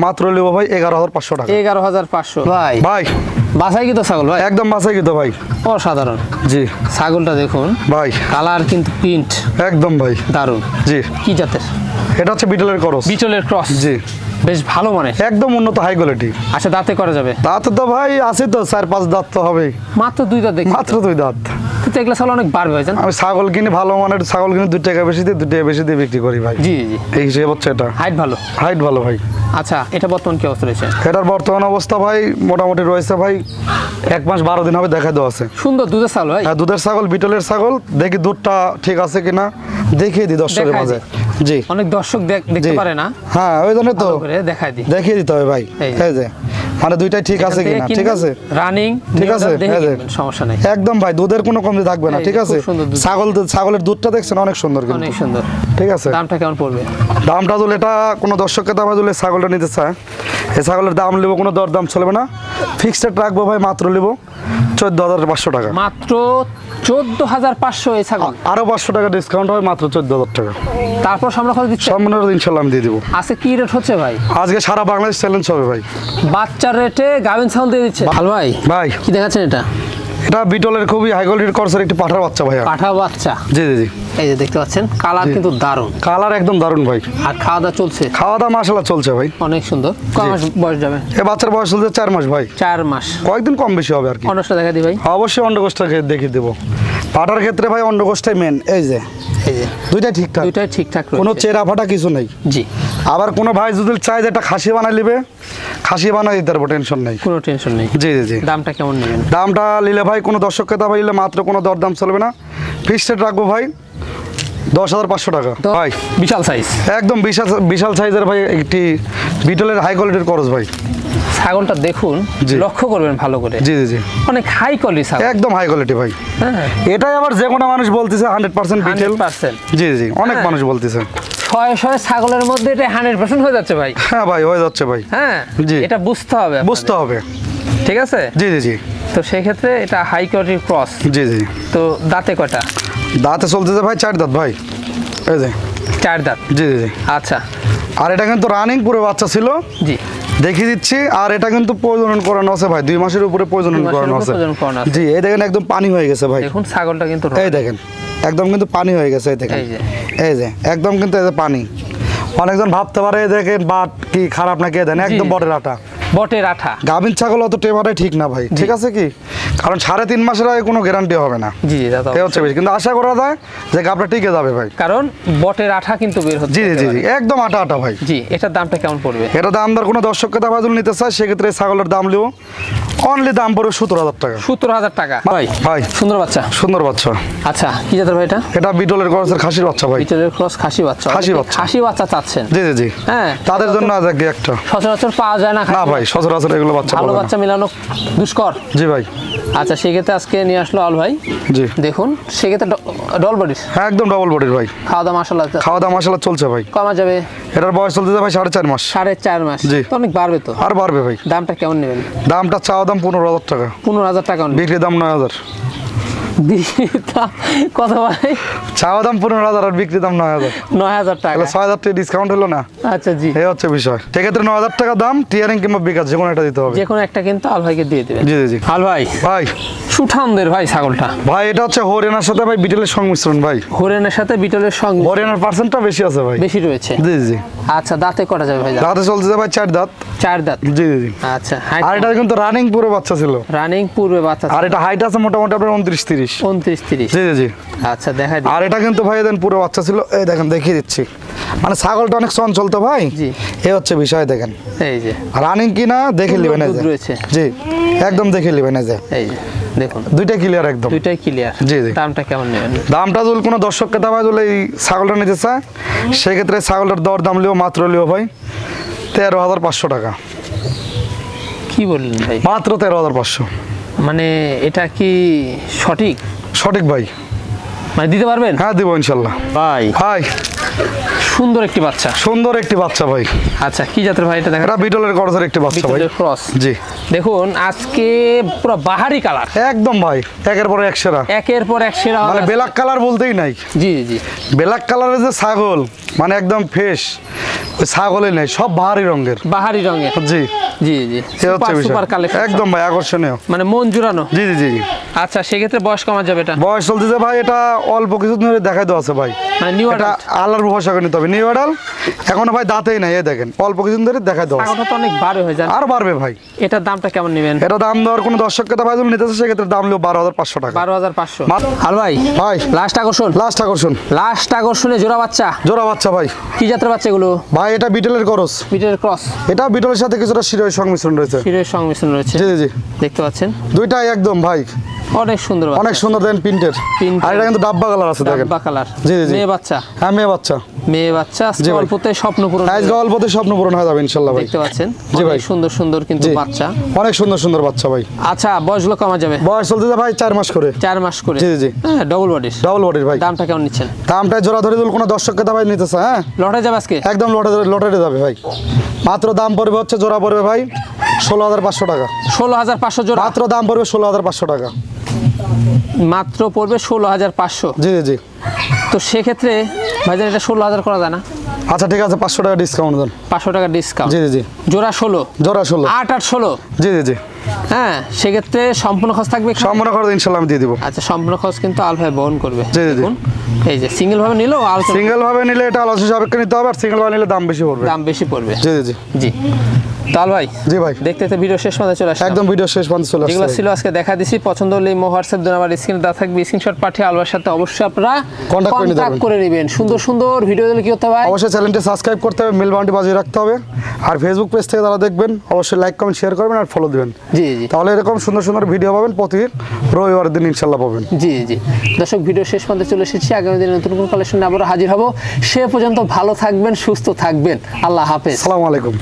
[SPEAKER 1] মাত্র লিব ভাই 11,500 টাকা।
[SPEAKER 2] 11,500 ভাই।
[SPEAKER 1] ভাই
[SPEAKER 2] বাছাই কিন্তু ছাগল ভাই,
[SPEAKER 1] একদম বাছাইকৃত ভাই।
[SPEAKER 2] অসাধারণ।
[SPEAKER 1] জি
[SPEAKER 2] ছাগলটা দেখুন
[SPEAKER 1] ভাই,
[SPEAKER 2] কালার কিন্তু প্রিন্ট
[SPEAKER 1] একদম ভাই
[SPEAKER 2] দারুণ।
[SPEAKER 1] জি।
[SPEAKER 2] কি জাতের?
[SPEAKER 1] এটা হচ্ছে বিটলের করস।
[SPEAKER 2] বিটলের ক্রস।
[SPEAKER 1] জি,
[SPEAKER 2] বেশ ভালো মানে,
[SPEAKER 1] একদম উন্নত হাই কোয়ালিটি।
[SPEAKER 2] আচ্ছা দাঁতে করা যাবে?
[SPEAKER 1] তাতে তো ভাই আছে তো 4-5 দাঁত তো হবে।
[SPEAKER 2] মাত্র 2 দাঁত দেখি,
[SPEAKER 1] মাত্র 2 দাঁত।
[SPEAKER 2] কিন্তু এগুলো ছাগল অনেক বাড়বে ভাইজান।
[SPEAKER 1] আমি ছাগল কিনি ভালো মানের ছাগল কিনি, 2 টাকা বেশি দিয়ে 2 টাকা বেশি দিয়ে বিক্রি করি ভাই।
[SPEAKER 2] জি জি।
[SPEAKER 1] এই হিসেবে হচ্ছে এটা।
[SPEAKER 2] হাইট ভালো।
[SPEAKER 1] হাইট ভালো ভাই।
[SPEAKER 2] আচ্ছা, এটা বর্তমান কি অবস্থা রয়েছে?
[SPEAKER 1] এটার বর্তমান অবস্থা ভাই মোটামুটি রয়েছে ভাই 1 মাস 12 দিন হবে, দেখা দেওয়া আছে।
[SPEAKER 2] সুন্দর দুধের ছাগল ভাই।
[SPEAKER 1] হ্যাঁ, দুধের ছাগল, বিটলের ছাগল। দেখি দুধটা ঠিক আছে কিনা দেখিয়ে দিই দর্শকের
[SPEAKER 2] দেখাই
[SPEAKER 1] মাঝে।
[SPEAKER 2] দিই।
[SPEAKER 1] জি
[SPEAKER 2] অনেক দর্শক দেখতে
[SPEAKER 1] জি।
[SPEAKER 2] পারে না,
[SPEAKER 1] হ্যাঁ ওই জন্য তো
[SPEAKER 2] ভালো করে দেখাই দিই।
[SPEAKER 1] দেখিয়ে দিতে হবে ভাই।
[SPEAKER 2] এই যে।
[SPEAKER 1] এই যে মানে দুইটাই ঠিক আছে কিনা, ঠিক আছে
[SPEAKER 2] রানিং
[SPEAKER 1] ঠিক আছে, এই যে।
[SPEAKER 2] সমস্যা নাই
[SPEAKER 1] একদম ভাই, দুধের কোনো কমতি থাকবে না,
[SPEAKER 2] এই
[SPEAKER 1] ঠিক
[SPEAKER 2] যে,
[SPEAKER 1] আছে।
[SPEAKER 2] খুব সুন্দর দুধ।
[SPEAKER 1] ছাগলের দুধটা দেখছেন অনেক সুন্দর কিন্তু,
[SPEAKER 2] অনেক সুন্দর।
[SPEAKER 1] ঠিক আছে।
[SPEAKER 2] দামটা কেমন পড়বে?
[SPEAKER 1] দামটা যদি এটা কোনো দর্শককে দাম যদি ছাগলটা নিতে চায় এই ছাগলের দাম নেবো, কোনো দরদাম চলবে না, ফিক্সড রেট রাখবো ভাই, মাত্র নেবো 14,500 টাকা।
[SPEAKER 2] মাত্র 14,500 এই ছাগল,
[SPEAKER 1] আরো 500 টাকা ডিসকাউন্ট হয়, মাত্র 14,000 টাকা।
[SPEAKER 2] তারপর সামনে খরচ দিচ্ছে
[SPEAKER 1] সম্পূর্ণ ইনশাল্লাহ আমি দিয়ে দিব।
[SPEAKER 2] আজকে কি রেট হচ্ছে ভাই?
[SPEAKER 1] আজকে সারা বাংলাদেশ চ্যালেঞ্জ হবে ভাই,
[SPEAKER 2] বাচ্চার রেটে গাভিন ছাগল দিয়ে দিচ্ছে। ভালো ভাই,
[SPEAKER 1] ভাই
[SPEAKER 2] কি দেখাচ্ছেন এটা?
[SPEAKER 1] এটা বিটলের খুবই হাই কোয়ালিটির করসের একটি পাঠার বাচ্চা ভাই।
[SPEAKER 2] পাঠা বাচ্চা,
[SPEAKER 1] জি জি জি।
[SPEAKER 2] এই যে দেখতে পাচ্ছেন কালার কিন্তু দারুণ,
[SPEAKER 1] কালার একদম দারুণ ভাই।
[SPEAKER 2] আর খাওয়া দাওয়া চলছে?
[SPEAKER 1] খাওয়া দাওয়া মাশাআল্লাহ চলছে ভাই,
[SPEAKER 2] অনেক সুন্দর। কয় মাস বয়স যাবে?
[SPEAKER 1] এই বাচ্চার বয়স চলছে 4 মাস ভাই।
[SPEAKER 2] 4 মাস,
[SPEAKER 1] কয়েকদিন কম বেশি হবে আর কি।
[SPEAKER 2] অন্যটা দেখা দিই ভাই।
[SPEAKER 1] অবশ্যই অন্ডকোষটাকে দেখিয়ে দেবো। পাটার ক্ষেত্রে ভাই অন্ডকোষটাই মেন, এই যে
[SPEAKER 2] এই যে
[SPEAKER 1] দুইটাই ঠিকঠাক,
[SPEAKER 2] দুইটাই ঠিকঠাক
[SPEAKER 1] কোনো
[SPEAKER 2] রয়েছে।
[SPEAKER 1] চেরা ফাটা কিছু নেই।
[SPEAKER 2] জি,
[SPEAKER 1] আবার কোনো ভাই যদি চায় যে একটা খাসি বানাই নেবে, খাসি বানাই দিতে পারবো, টেনশন নেই।
[SPEAKER 2] কোনো টেনশন নেই।
[SPEAKER 1] জি জি জি।
[SPEAKER 2] দামটা কেমন নেবেন?
[SPEAKER 1] দামটা নিলে ভাই কোনো দর্শক ক্রেতা ভাই নিলে মাত্র কোনো দরদাম চলবে না, ফিক্সড রেট রাখবো ভাই 10,500 টাকা। ভাই
[SPEAKER 2] বিশাল সাইজ,
[SPEAKER 1] একদম বিশাল বিশাল সাইজের ভাই একটি বিটলের হাই কোয়ালিটির করস ভাই।
[SPEAKER 2] ছাগলটা দেখুন,
[SPEAKER 1] জি।
[SPEAKER 2] লক্ষ্য করবেন ভালো করে,
[SPEAKER 1] জি জি জি,
[SPEAKER 2] অনেক হাই কোয়ালিটি ছাগল।
[SPEAKER 1] একদম হাই কোয়ালিটি ভাই।
[SPEAKER 2] হ্যাঁ,
[SPEAKER 1] এটাই আবার যে কোনো মানুষ বলতেছে 100% বিটেল।
[SPEAKER 2] 100%।
[SPEAKER 1] জি জি, অনেক
[SPEAKER 2] হ্যাঁ।
[SPEAKER 1] মানুষ বলতেছে।
[SPEAKER 2] শয়ে ছাগলের মধ্যে এটা 100% হয়ে যাচ্ছে ভাই।
[SPEAKER 1] হ্যাঁ ভাই, হয়ে যাচ্ছে ভাই।
[SPEAKER 2] হ্যাঁ,
[SPEAKER 1] জি।
[SPEAKER 2] এটা বুঝতে হবে আপনাদের।
[SPEAKER 1] বুঝতে হবে।
[SPEAKER 2] ঠিক আছে,
[SPEAKER 1] জি জি জি
[SPEAKER 2] তো সেই ক্ষেত্রে এটা হাই কোয়ালিটির ক্রস।
[SPEAKER 1] জি জি।
[SPEAKER 2] তো দাঁতে কয়টা?
[SPEAKER 1] দাঁতে চলতেছে ভাই 4 দাঁত ভাই, এই যে
[SPEAKER 2] 4 দাঁত।
[SPEAKER 1] জি জি জি।
[SPEAKER 2] আচ্ছা,
[SPEAKER 1] আর এটা কিন্তু রানিং পুরো বাচ্চা ছিল,
[SPEAKER 2] জি,
[SPEAKER 1] দেখিয়ে দিচ্ছি। আর এটা কিন্তু প্রজনন করানো আছে ভাই, 2 মাসের উপরে প্রজনন
[SPEAKER 2] 2 মাসের
[SPEAKER 1] করানো
[SPEAKER 2] উপর
[SPEAKER 1] আছে।
[SPEAKER 2] প্রজনন করানো আছে।
[SPEAKER 1] জি, এই দেখেন একদম পানি হয়ে গেছে ভাই।
[SPEAKER 2] দেখুন ছাগলটা কিন্তু
[SPEAKER 1] এই দেখেন একদম কিন্তু পানি হয়ে গেছে, এই দেখেন,
[SPEAKER 2] এই যে।
[SPEAKER 1] এই যে একদম কিন্তু এই যে পানি। অনেকজন ভাবতে পারে এই দেখেন বাট কি খারাপ নাকি, দেন একদম
[SPEAKER 2] জি।
[SPEAKER 1] বটের আটা।
[SPEAKER 2] বটের আঠা।
[SPEAKER 1] গাভীর ছাগল অত টেপাটাই ঠিক না ভাই, ঠিক আছে কি, কারণ 3.5 মাসের আগে কোনো গ্যারান্টি হবে না।
[SPEAKER 2] জি, দাদা।
[SPEAKER 1] এই হচ্ছে বেশি, কিন্তু আশা করা যায় যে গাভটা টিকে যাবে ভাই।
[SPEAKER 2] কারণ বটের আঠা কিন্তু বের হচ্ছে।
[SPEAKER 1] জি জি জি, একদম আটা আটা ভাই।
[SPEAKER 2] জি, এটার দামটা কেমন পড়বে?
[SPEAKER 1] এটা দাম দর কোনো দর্শককে দাম যদি নিতে চায়, সেক্ষেত্রে এই ছাগলের দাম লিও অনলি দাম পড়বে 17,000 টাকা।
[SPEAKER 2] 17,000 টাকা ভাই।
[SPEAKER 1] ভাই
[SPEAKER 2] সুন্দর বাচ্চা।
[SPEAKER 1] সুন্দর বাচ্চা।
[SPEAKER 2] আচ্ছা, কি জাতের ভাই এটা?
[SPEAKER 1] এটা বিটলের করসের খাসির বাচ্চা ভাই।
[SPEAKER 2] বিটলের ক্রস খাসি বাচ্চা।
[SPEAKER 1] খাসি
[SPEAKER 2] অনেকে
[SPEAKER 1] বাচ্চা।
[SPEAKER 2] খাসি বাচ্চা চাচ্ছেন।
[SPEAKER 1] জি জি জি,
[SPEAKER 2] হ্যাঁ,
[SPEAKER 1] তাদের জন্য আজ আগে একটা।
[SPEAKER 2] সচরাচর পাওয়া যায় না
[SPEAKER 1] না
[SPEAKER 2] খাসি
[SPEAKER 1] ভাই, সচরাচর এগুলো বাচ্চা
[SPEAKER 2] ভালো
[SPEAKER 1] পাবে না।
[SPEAKER 2] বাচ্চা মেলানো দুষ্কর।
[SPEAKER 1] জি ভাই।
[SPEAKER 2] আচ্ছা, সেক্ষেত্রে আজকে নিয়ে আসলো আল ভাই।
[SPEAKER 1] জি,
[SPEAKER 2] দেখুন সেক্ষেত্রে ডল বডির
[SPEAKER 1] হ্যাঁ একদম ডাবল বডির ভাই।
[SPEAKER 2] খাওয়া দাওয়া মাসাল্লাহ
[SPEAKER 1] খাওয়া দাওয়া মশলা চলছে ভাই।
[SPEAKER 2] কমা যাবে?
[SPEAKER 1] এটার বয়স চলতেছে ভাই 4.5 মাস।
[SPEAKER 2] 4.5 মাস।
[SPEAKER 1] জি।
[SPEAKER 2] তো অনেক বাড়বে তো।
[SPEAKER 1] আর বাড়বে ভাই।
[SPEAKER 2] দামটা কেমন নেবেন?
[SPEAKER 1] দামটা চাওয়া দাম 15,000 টাকা,
[SPEAKER 2] 15,000 টাকা।
[SPEAKER 1] বিক্রি দাম 9,000।
[SPEAKER 2] কত ভাই?
[SPEAKER 1] চাওয়া দাম 15,000 আর বিক্রি দাম 9,000।
[SPEAKER 2] 9,000 টাকা।
[SPEAKER 1] 6,000 টাকা ডিসকাউন্ট হলো না।
[SPEAKER 2] আচ্ছা, জি,
[SPEAKER 1] এই হচ্ছে বিষয়। সেক্ষেত্রে 9,000 টাকা দাম, টিয়ারিং কিংবা বিকাশ যে কোনো একটা দিতে হবে।
[SPEAKER 2] যে কোনো একটা কিন্তু আল ভাইকে দিয়ে দেবেন।
[SPEAKER 1] জি জি জি।
[SPEAKER 2] আল ভাই,
[SPEAKER 1] ভাই
[SPEAKER 2] সুঠামদের ভাই ছাগলটা।
[SPEAKER 1] ভাই এটা হচ্ছে হরিয়ানার সাথে ভাই বিটেলের সংমিশ্রণ ভাই।
[SPEAKER 2] হরিয়ানার সাথে বিটলের সঙ্গে
[SPEAKER 1] হরিয়ানার পার্সেন্টটা বেশি আছে ভাই।
[SPEAKER 2] বেশি রয়েছে।
[SPEAKER 1] জি জি।
[SPEAKER 2] আচ্ছা, দাঁতে কটা যাবে ভাই?
[SPEAKER 1] দাঁতে চলতেছে ভাই 4 দাঁত।
[SPEAKER 2] 4 দাঁত।
[SPEAKER 1] জি জি জি।
[SPEAKER 2] আচ্ছা,
[SPEAKER 1] আর এটা কিন্তু রানিং পুরো বাচ্চা ছিল।
[SPEAKER 2] রানিং পূর্বে বাচ্চা।
[SPEAKER 1] আর এটা হাইট আছে মোটামুটি আপনার 29-30।
[SPEAKER 2] 29-30।
[SPEAKER 1] জি জি জি।
[SPEAKER 2] আচ্ছা, দেখা দিই।
[SPEAKER 1] আর এটা কিন্তু ভাই দেন পুরো বাচ্চা ছিল, এই দেখেন দেখিয়ে দিচ্ছি। মানে ছাগলটা অনেক চঞ্চল তো ভাই।
[SPEAKER 2] জি।
[SPEAKER 1] এই হচ্ছে বিষয়, দেখেন
[SPEAKER 2] এই যে
[SPEAKER 1] রানিং কিনা দেখে নেবেন। এই
[SPEAKER 2] দুধ
[SPEAKER 1] যে
[SPEAKER 2] রয়েছে।
[SPEAKER 1] জি, একদম দেখে নেবেন। এই যে
[SPEAKER 2] এই যে দেখুন
[SPEAKER 1] দুইটা ক্লিয়ার একদম।
[SPEAKER 2] দুইটাই ক্লিয়ার।
[SPEAKER 1] জি, জি।
[SPEAKER 2] দামটা কেমন নেবেন?
[SPEAKER 1] দামটা যদি কোনো দর্শককে দাম যদি এই ছাগলটা নিতে চায়, সেক্ষেত্রে ছাগলটার দর দাম লিও মাত্র লিও ভাই 13,500 টাকা।
[SPEAKER 2] কি বললেন ভাই?
[SPEAKER 1] মাত্র 13,500।
[SPEAKER 2] মানে এটা কি সঠিক?
[SPEAKER 1] সঠিক ভাই।
[SPEAKER 2] মানে দিতে পারবেন?
[SPEAKER 1] হ্যাঁ দিব ইনশাল্লাহ।
[SPEAKER 2] ভাই,
[SPEAKER 1] ভাই
[SPEAKER 2] সুন্দর একটি বাচ্চা।
[SPEAKER 1] সুন্দর একটি বাচ্চা ভাই।
[SPEAKER 2] আচ্ছা, কি জাতের ভাই এটা? দেখা
[SPEAKER 1] এটা বিটলের করসের একটি বাচ্চা ভাই।
[SPEAKER 2] বিটলের ক্রস।
[SPEAKER 1] জি।
[SPEAKER 2] দেখুন আজকে পুরো বাহারি কালার,
[SPEAKER 1] একদম ভাই, একের পর এক সেরা।
[SPEAKER 2] একের পর এক সেরা।
[SPEAKER 1] মানে ব্ল্যাক কালার বলতেই নাই।
[SPEAKER 2] জি জি।
[SPEAKER 1] ব্ল্যাক কালারের যে ছাগল, মানে একদম ফ্রেশ, ওই ছাগলই নাই, সব বাহারি রঙের।
[SPEAKER 2] বাহারি রঙের।
[SPEAKER 1] জি
[SPEAKER 2] জি জি।
[SPEAKER 1] এই হচ্ছে বিষয়।
[SPEAKER 2] Super collection.
[SPEAKER 1] একদম ভাই আকর্ষণীয়,
[SPEAKER 2] মানে মন জুড়ানো।
[SPEAKER 1] জি জি জি জি।
[SPEAKER 2] আচ্ছা, সেক্ষেত্রে বয়স কমা যাবে এটা?
[SPEAKER 1] বয়স চলতেছে ভাই, এটা অল্প কিছু ধরে দেখাই দেওয়া আছে ভাই।
[SPEAKER 2] মানে নিউ
[SPEAKER 1] এটা আল্লাহর ভরসা করে নিতে হবে। নিউ অ্যাডাল এখনো ভাই দাঁতেই নাই, এই দেখেন অল্প কিছু ধরে দেখাই দেওয়া আছে।
[SPEAKER 2] ছাগলটা তো অনেক বাড়ে হয়ে যায়।
[SPEAKER 1] আর বাড়বে ভাই।
[SPEAKER 2] এটার দামটা কেমন নেবেন?
[SPEAKER 1] এটা দাম দেওয়ার কোনো দর্শককে ভাই যদি নিতে চায়, সেক্ষেত্রে দাম লিও 12,500 টাকা।
[SPEAKER 2] 12,500।
[SPEAKER 1] মাত্র।
[SPEAKER 2] আর ভাই,
[SPEAKER 1] ভাই
[SPEAKER 2] লাস্ট আকর্ষণ।
[SPEAKER 1] লাস্ট আকর্ষণ,
[SPEAKER 2] লাস্ট আকর্ষণে জোড়া বাচ্চা।
[SPEAKER 1] জোড়া বাচ্চা ভাই।
[SPEAKER 2] কি জাতের বাচ্চা এগুলো?
[SPEAKER 1] ভাই এটা বিটলের করস।
[SPEAKER 2] বিটের ক্রস।
[SPEAKER 1] এটা বিটলের সাথে কিছুটা শিরোয় সংমিশ্রণ রয়েছে।
[SPEAKER 2] ক্ষীরের সংমিশ্রণ রয়েছে।
[SPEAKER 1] জি জি জি।
[SPEAKER 2] দেখতে পাচ্ছেন
[SPEAKER 1] দুইটাই একদম ভাই
[SPEAKER 2] অনেক সুন্দর বাচ্চা।
[SPEAKER 1] অনেক সুন্দর, দেন প্রিন্টের।
[SPEAKER 2] Print।
[SPEAKER 1] আর এটা কিন্তু ডাব্বা কালার আছে দেখেন।
[SPEAKER 2] ডাব্বা কালার।
[SPEAKER 1] জি জি জি।
[SPEAKER 2] মেয়ে বাচ্চা।
[SPEAKER 1] হ্যাঁ মেয়ে বাচ্চা।
[SPEAKER 2] মেয়ে বাচ্চা
[SPEAKER 1] জি ভাই।
[SPEAKER 2] অল্পতে স্বপ্ন পূরণ
[SPEAKER 1] আজকে অল্পতে স্বপ্ন পূরণ হয়ে যাবে ইনশাল্লাহ ভাই।
[SPEAKER 2] দেখতে পাচ্ছেন
[SPEAKER 1] জি ভাই।
[SPEAKER 2] অনেক সুন্দর সুন্দর কিন্তু
[SPEAKER 1] জি।
[SPEAKER 2] বাচ্চা।
[SPEAKER 1] অনেক সুন্দর সুন্দর বাচ্চা ভাই।
[SPEAKER 2] আচ্ছা বয়সগুলো কমা যাবে?
[SPEAKER 1] বয়স চলতেছে ভাই 4 মাস করে।
[SPEAKER 2] 4 মাস করে।
[SPEAKER 1] জি, জি।
[SPEAKER 2] হ্যাঁ ডবল বডির।
[SPEAKER 1] ডাবল বডির ভাই।
[SPEAKER 2] দামটা কেমন নিচ্ছেন?
[SPEAKER 1] দামটা জোড়া ধরে দিল কোনো দর্শককে ভাই নিতেছে, হ্যাঁ
[SPEAKER 2] লটে যাবে আজকে?
[SPEAKER 1] একদম লটারি যাবে ভাই। মাত্র দাম পড়বে হচ্ছে জোড়া পড়বে ভাই 16,500 টাকা।
[SPEAKER 2] 16,500 জোড়া?
[SPEAKER 1] মাত্র দাম পড়বে 16,500 টাকা।
[SPEAKER 2] মাত্র পড়বে 16,500।
[SPEAKER 1] জি জি জি।
[SPEAKER 2] তো সেক্ষেত্রে ভাইজান এটা 16,000 করা যায় না?
[SPEAKER 1] আচ্ছা ঠিক আছে 500 টাকা ডিসকাউন্ট দেন।
[SPEAKER 2] 500 টাকা ডিসকাউন্ট।
[SPEAKER 1] জি জি জি।
[SPEAKER 2] জোড়া 16?
[SPEAKER 1] জোড়া 16।
[SPEAKER 2] 8 আর 16?
[SPEAKER 1] জি জি জি।
[SPEAKER 2] হ্যাঁ সেক্ষেত্রে সম্পূর্ণ খরচ থাকবে?
[SPEAKER 1] সম্পূর্ণ খরচ ইনশাল্লাহ আমি দিয়ে দিব।
[SPEAKER 2] আচ্ছা সম্পূর্ণ খরচ কিন্তু আল ভাই বহন করবে।
[SPEAKER 1] জি, জি, জি।
[SPEAKER 2] দেখুন, এই যে সিঙ্গেল ভাবে নিলেও আলোচনা
[SPEAKER 1] সিঙ্গেল ভাবে নিলে এটা আলোচনা সাপেক্ষে নিতে হবে, আর সিঙ্গেল ভাবে নিলে দাম বেশি পড়বে।
[SPEAKER 2] দাম বেশি পড়বে।
[SPEAKER 1] জি জি জি।
[SPEAKER 2] জি তাল ভাই।
[SPEAKER 1] জি ভাই।
[SPEAKER 2] দেখতে দেখতে ভিডিও শেষ পর্যন্ত চলে আসছে।
[SPEAKER 1] একদম ভিডিও শেষ পর্যন্ত চলে আসছে।
[SPEAKER 2] যেগুলো ছিল আজকে দেখা দিছি, পছন্দ হলে ইমো হোয়াটসঅ্যাপ দেন, আমার স্ক্রিনে দেওয়া থাকবে, স্ক্রিনশট পাঠিয়ে আলবার সাথে অবশ্যই আপনারা কন্টাক্ট করে নেবেন। সুন্দর সুন্দর ভিডিও দিলে কি হতে হবে?
[SPEAKER 1] অবশ্যই চ্যানেলটি সাবস্ক্রাইব করতে হবে, বেল বাটনটি বাজিয়ে রাখতে হবে, আর ফেসবুক পেজ থেকে যারা দেখবেন অবশ্যই লাইক কমেন্ট শেয়ার করবেন আর ফলো দিবেন।
[SPEAKER 2] জি জি।
[SPEAKER 1] তাহলে এরকম সুন্দর সুন্দর ভিডিও পাবেন, প্রতি রবিবার দিন ইনশাল্লাহ পাবেন।
[SPEAKER 2] জি জি। দর্শক ভিডিও শেষ পর্যন্ত চলে এসেছি, আগামী দিনে নতুন কোনো কালেকশনে আবারও হাজির হব। সে পর্যন্ত ভালো থাকবেন, সুস্থ থাকবেন। আল্লাহ হাফেজ।
[SPEAKER 1] আসসালামু আলাইকুম।